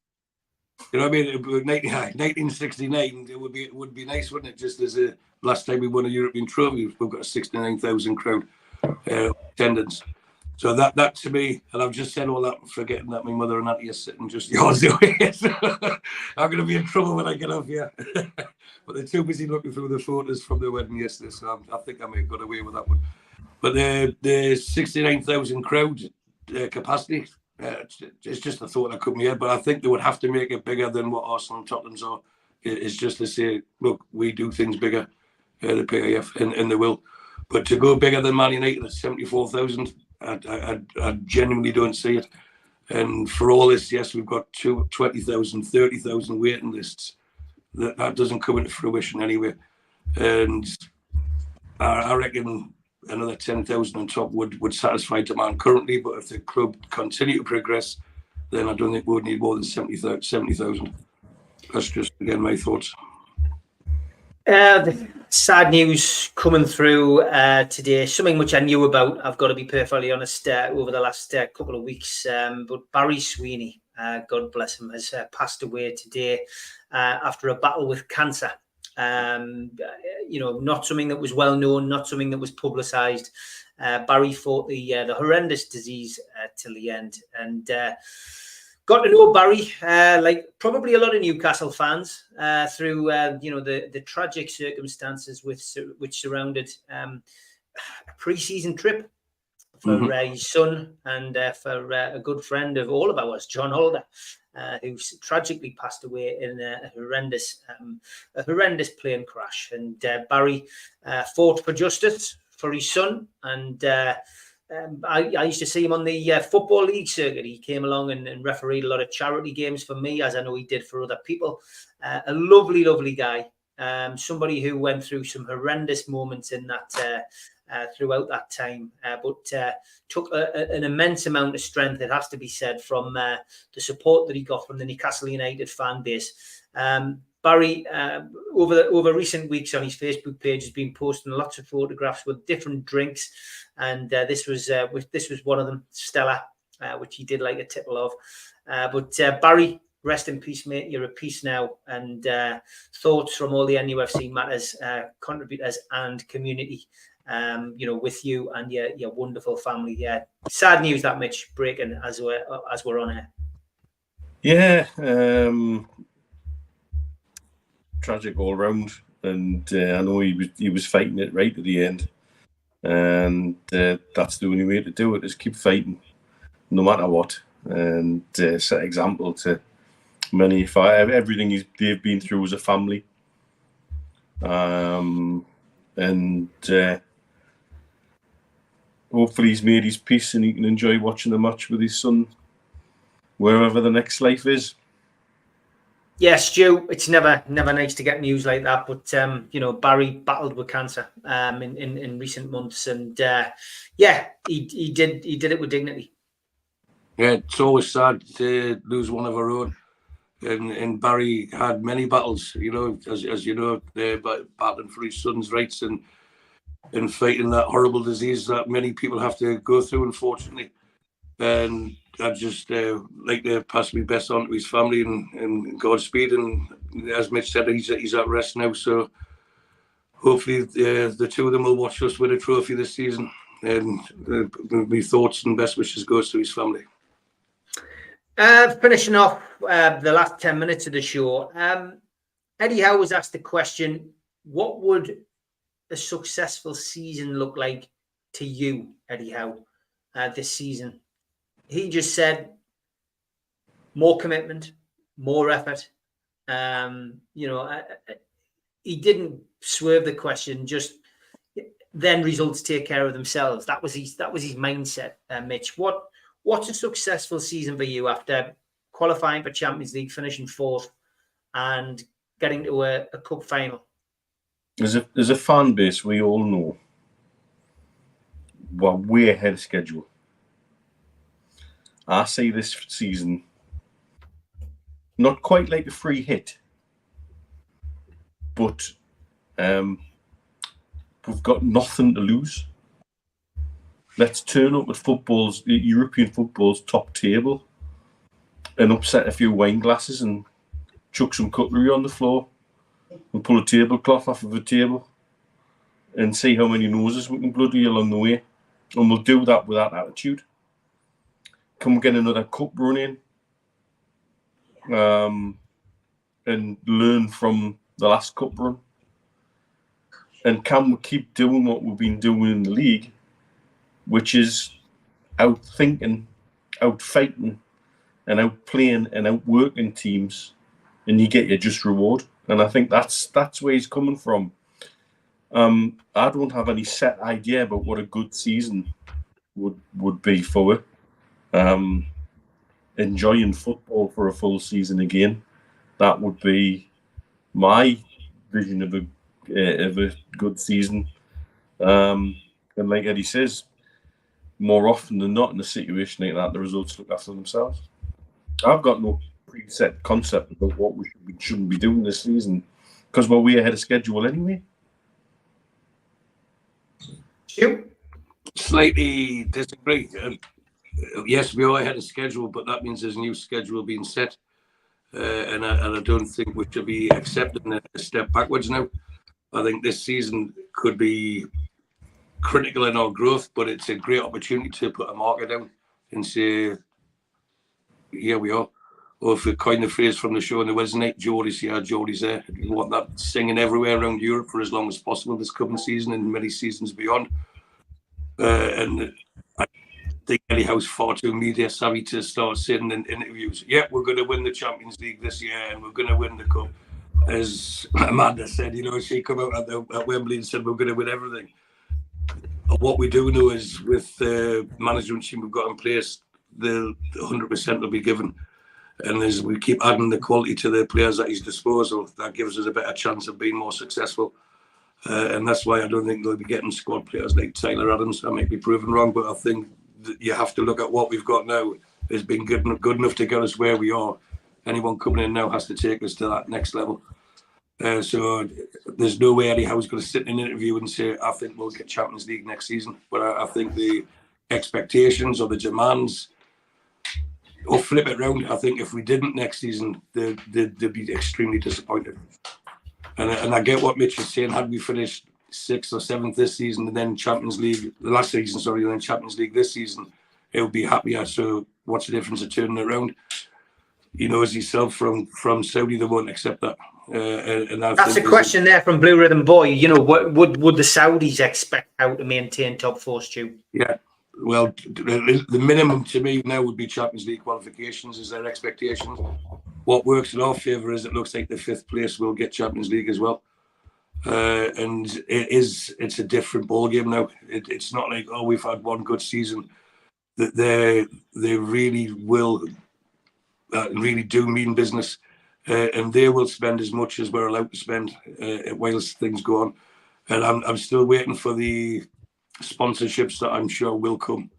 Speaker 4: You know what I mean? 1969, it would be nice, wouldn't it? Just as a last time we won a European trophy, we've got a 69,000 crowd attendance. So that to me, and I've just said all that, forgetting that my mother and auntie are sitting just yards away. So I'm going to be in trouble when I get off here. But they're too busy looking through the photos from the wedding yesterday, so I think I may have got away with that one. But the 69,000 crowd capacity, it's just a thought that come here. But I think they would have to make it bigger than what Arsenal and Tottenham's are. It's just to say, look, we do things bigger, the PAF, and they will. But to go bigger than Man United at 74,000, I genuinely don't see it. And for all this, yes, we've got 20,000, 30,000 waiting lists. That doesn't come into fruition anyway. And I reckon another 10,000 on top would satisfy demand currently. But if the club continue to progress, then I don't think we would need more than 70,000. That's just, again, my thoughts.
Speaker 2: The sad news coming through today, something which I knew about, I've got to be perfectly honest, over the last couple of weeks. But Barry Sweeney, God bless him, has passed away today after a battle with cancer. You know, not something that was well known, not something that was publicised. Barry fought the horrendous disease till the end, and got to know Barry, like probably a lot of Newcastle fans, through the tragic circumstances which surrounded a pre-season trip for his son and for a good friend of all of ours, John Holder, who tragically passed away in a horrendous plane crash. And Barry fought for justice for his son, and I used to see him on the Football League circuit. He came along and refereed a lot of charity games for me, as I know he did for other people. A lovely, lovely guy. Somebody who went through some horrendous moments in that throughout that time, but took an immense amount of strength, it has to be said, from the support that he got from the Newcastle United fan base. Barry, over recent weeks on his Facebook page, has been posting lots of photographs with different drinks, and this was one of them, Stella, which he did like a tipple of. But Barry, rest in peace, mate. You're at peace now, and thoughts from all the NUFC Matters contributors and community, with you and your wonderful family. Yeah, sad news that Mitch, breaking as we're on air.
Speaker 3: Yeah. Tragic all round, and I know he was fighting it right at the end, and that's the only way to do it, is keep fighting no matter what, and set example to many. Everything they've been through as a family, and hopefully he's made his peace and he can enjoy watching the match with his son wherever the next life is.
Speaker 2: Yeah, Stu, it's never nice to get news like that, but Barry battled with cancer in recent months, and he did it with dignity.
Speaker 4: Yeah, it's always sad to lose one of our own, and Barry had many battles, as you know, battling for his son's rights and fighting that horrible disease that many people have to go through, unfortunately. And I'd just like to pass my best on to his family and Godspeed. And as Mitch said, he's at rest now. So hopefully the two of them will watch us win a trophy this season. And my thoughts and best wishes goes to his family.
Speaker 2: Finishing off the last 10 minutes of the show. Eddie Howe was asked the question, what would a successful season look like to you, Eddie Howe, this season? He just said more commitment, more effort. He didn't swerve the question, just then results take care of themselves. That was his mindset, Mitch. What's a successful season for you after qualifying for Champions League, finishing 4th, and getting to a cup final?
Speaker 3: As a fan base, we all know we're way ahead of schedule. I see this season not quite like a free hit, but we've got nothing to lose. Let's turn up at European football's top table and upset a few wine glasses and chuck some cutlery on the floor and pull a tablecloth off of a table and see how many noses we can bloody along the way. And we'll do that with that attitude. Can we get another cup run in? And learn from the last cup run? And can we keep doing what we've been doing in the league, which is outthinking, outfighting, and outplaying and outworking teams, and you get your just reward? And I think that's where he's coming from. I don't have any set idea about what a good season would be for it. Enjoying football for a full season again, that would be my vision of a good season. And like Eddie says, more often than not in a situation like that, the results look after themselves. I've got no preset concept about what we shouldn't be doing this season, because we're way ahead of schedule anyway.
Speaker 2: Stu?
Speaker 4: Slightly disagree. Yes, we are ahead of schedule, but that means there's a new schedule being set. And I don't think we should be accepting a step backwards now. I think this season could be critical in our growth, but it's a great opportunity to put a marker down and say, here we are. Or if we coin the phrase from the show in the Wednesday night, Geordie's here, Geordie's there. We want that singing everywhere around Europe for as long as possible this coming season and many seasons beyond. And I think Eddie Howe's far too media savvy to start saying in interviews, yeah, we're going to win the Champions League this year and we're going to win the Cup. As Amanda said, she come out at Wembley and said we're going to win everything. What we do know is with the management team we've got in place, the 100% will be given. And as we keep adding the quality to the players at his disposal, that gives us a better chance of being more successful. And that's why I don't think they'll be getting squad players like Tyler Adams. I might be proven wrong, but I think that you have to look at what we've got now as being good enough to get us where we are. Anyone coming in now has to take us to that next level. So there's no way Eddie Howe's going to sit in an interview and say, I think we'll get Champions League next season. But I think the expectations or the demands, or flip it around, I think if we didn't next season, they'd be extremely disappointed. And I get what Mitch is saying. Had we finished 6th or 7th this season and then Champions League, the last season, sorry, and then Champions League this season, it would be happier. So what's the difference of turning it around? He knows himself from Saudi, they won't accept that. And
Speaker 2: that's a question there from Blue Rhythm Boy. What would the Saudis expect how to maintain top 4, Stu?
Speaker 4: Yeah. Well, the minimum to me now would be Champions League qualifications is their expectations. What works in our favour is it looks like the 5th place will get Champions League as well. And it's a different ball game now. It's not like, oh, we've had one good season. That they really will really do mean business. And they will spend as much as we're allowed to spend whilst things go on. And I'm still waiting for the sponsorships that I'm sure will come.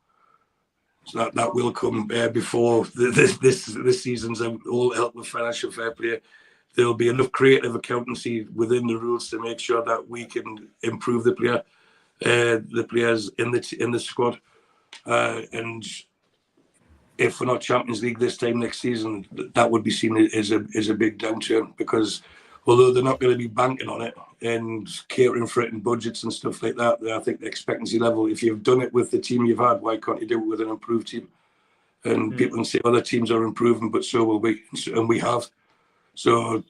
Speaker 4: So that will come before this season's all help with financial fair play. There'll be enough creative accountancy within the rules to make sure that we can improve the players in the squad. And if we're not Champions League this time next season, that would be seen as a big downturn, because although they're not going to be banking on it and catering for it in budgets and stuff like that, I think the expectancy level, if you've done it with the team you've had, why can't you do it with an improved team? And people can say other teams are improving, but so will we, and we have. So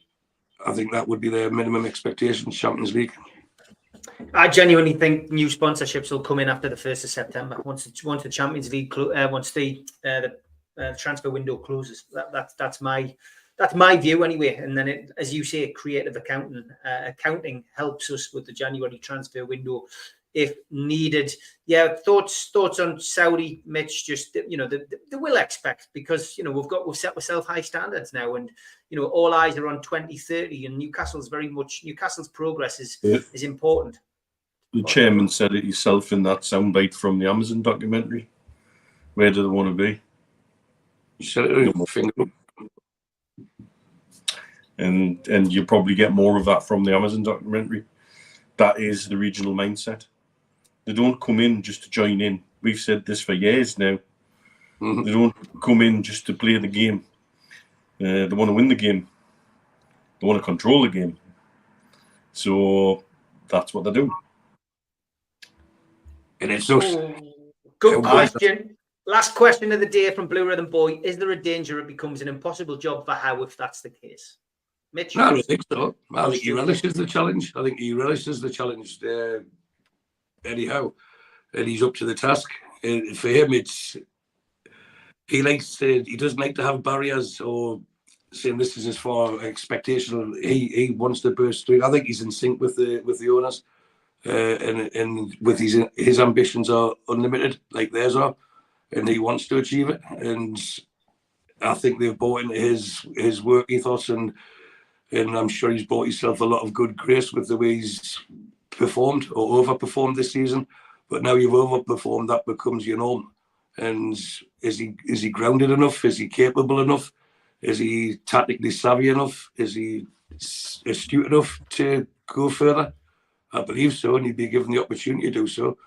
Speaker 4: I think that would be their minimum expectations, Champions League.
Speaker 2: I genuinely think new sponsorships will come in after the 1st of September. Once the Champions League, once the transfer window closes. That's my view anyway. And then, as you say, creative accounting helps us with the January transfer window if needed. Yeah, thoughts on Saudi, Mitch? Just they will expect, because we've set ourselves high standards now, and all eyes are on 2030, and Newcastle's progress is important.
Speaker 3: The chairman said it himself in that soundbite from the Amazon documentary. Where do they want to be?
Speaker 4: You said it.
Speaker 3: And you probably get more of that from the Amazon documentary. That is the regional mindset. They don't come in just to join in. We've said this for years now. Mm-hmm. They don't come in just to play the game. They want to win the game. They want to control the game. So that's what they do.
Speaker 4: And it's just
Speaker 2: good question. Last question of the day from Blue Rhythm Boy. Is there a danger it becomes an impossible job for Howe if that's the case? Mitch?
Speaker 4: No, I don't think so. I think he relishes the challenge. Anyhow, and he's up to the task. And for him, he doesn't like to have barriers or saying this is his far expectation. He wants to burst through. I think he's in sync with the owners, and with his ambitions are unlimited, like theirs are, and he wants to achieve it. And I think they've bought into his work ethos, and I'm sure he's bought himself a lot of good grace with the way he's performed or overperformed this season. But now you've overperformed, that becomes your norm. And is he grounded enough? Is he capable enough? Is he tactically savvy enough? Is he astute enough to go further? I believe so, and he'd be given the opportunity to do so.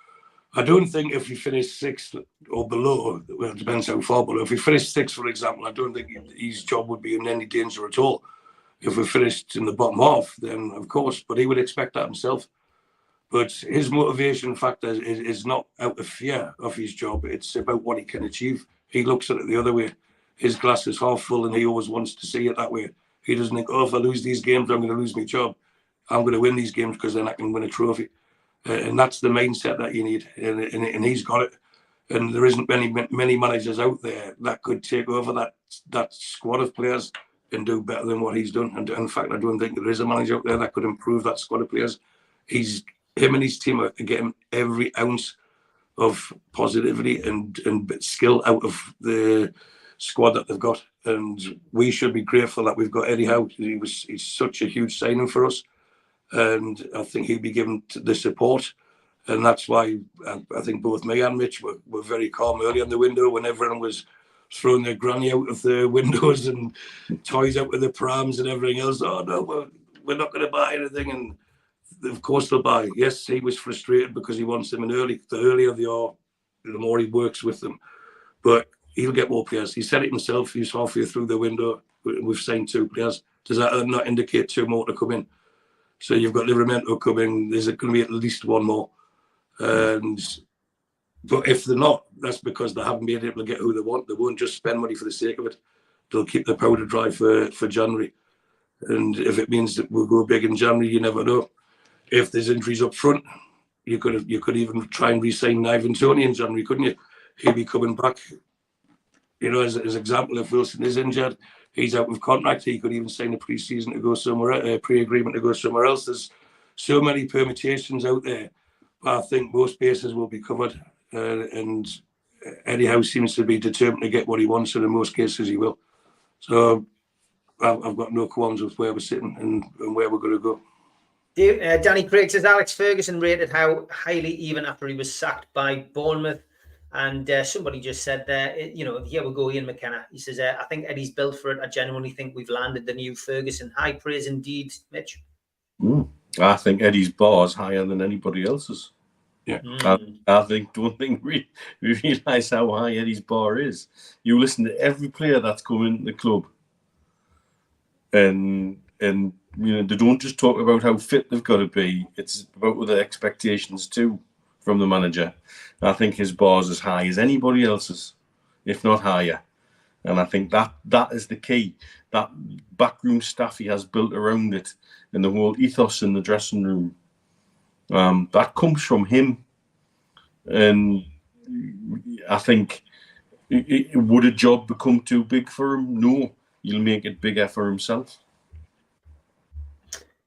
Speaker 4: I don't think if he finished sixth or below, well, it depends how far below. If he finished sixth, for example, I don't think his job would be in any danger at all. If we finished in the bottom half, then of course, but he would expect that himself. But his motivation factor is not out of fear of his job. It's about what he can achieve. He looks at it the other way. His glass is half full, and he always wants to see it that way. He doesn't think, if I lose these games, I'm going to lose my job. I'm going to win these games because then I can win a trophy. And that's the mindset that you need. And he's got it. And there isn't many managers out there that could take over that squad of players and do better than what he's done. And in fact, I don't think there is a manager out there that could improve that squad of players. Him and his team are getting every ounce of positivity and skill out of the squad that they've got. And we should be grateful that we've got Eddie Howe. He's such a huge signing for us. And I think he'd be given the support. And that's why I think both me and Mitch were very calm early on the window when everyone was throwing their granny out of the windows and toys out of the prams and everything else. Oh, no, we're not going to buy anything. And of course they'll buy. Yes, he was frustrated because he wants them in early. The earlier they are, the more he works with them. But he'll get more players. He said it himself. He's halfway through the window. We've signed 2 players. Does that not indicate 2 more to come in? So you've got Livramento coming. There's going to be at least 1 more. But if they're not, that's because they haven't been able to get who they want. They won't just spend money for the sake of it. They'll keep their powder dry for January. And if it means that we'll go big in January, you never know. If there's injuries up front, you could even try and re-sign Ivan Toney in January, couldn't you? He'll be coming back. As example, if Wilson is injured, he's out of contract. He could even sign a pre-season to go somewhere, pre-agreement to go somewhere else. There's so many permutations out there. But I think most bases will be covered. And Eddie Howe seems to be determined to get what he wants, and in most cases he will. So I've got no qualms with where we're sitting and where we're going to go.
Speaker 2: Danny Craig says Alex Ferguson rated Howe highly even after he was sacked by Bournemouth. And somebody just said there, here we go, Ian McKenna. He says, I think Eddie's built for it. I genuinely think we've landed the new Ferguson. High praise indeed, Mitch.
Speaker 3: I think Eddie's bar is higher than anybody else's.
Speaker 4: Yeah.
Speaker 3: Don't think we realise how high Eddie's bar is. You listen to every player that's come into the club, and they don't just talk about how fit they've got to be. It's about the expectations too from the manager. I think his bar's as high as anybody else's, if not higher. And I think that is the key. That backroom staff he has built around it, and the whole ethos in the dressing room, that comes from him. And I think, would a job become too big for him? No, he'll make it bigger for himself.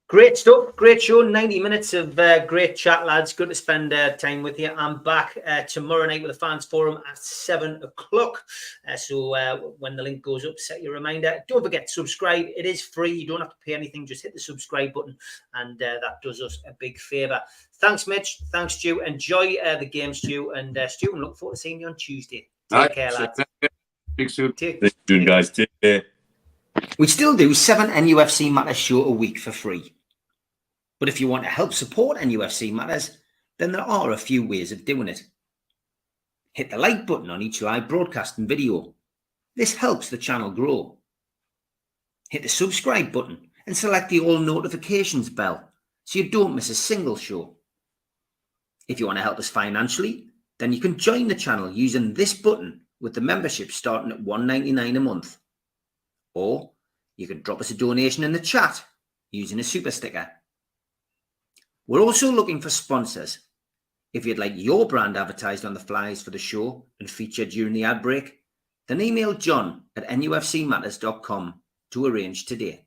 Speaker 2: Great stuff. Great show. 90 minutes of great chat, lads. Good to spend time with you. I'm back tomorrow night with the Fans Forum at 7 o'clock. So when the link goes up, set your reminder. Don't forget to subscribe. It is free. You don't have to pay anything. Just hit the subscribe button, and that does us a big favour. Thanks, Mitch. Thanks, Stu. Enjoy the game, Stu. And Stu, I look forward to seeing you on Tuesday. Take care, lads.
Speaker 4: Big soon.
Speaker 3: Take soon, guys. Take care.
Speaker 5: We still do 7 NUFC Matters show a week for free. But if you want to help support NUFC Matters, then there are a few ways of doing it. Hit the like button on each live broadcast and video. This helps the channel grow. Hit the subscribe button and select the all notifications bell so you don't miss a single show. If you want to help us financially, then you can join the channel using this button with the membership starting at $1.99 a month. Or you can drop us a donation in the chat using a super sticker. We're also looking for sponsors. If you'd like your brand advertised on the flyers for the show and featured during the ad break, then email John at nufcmatters.com to arrange today.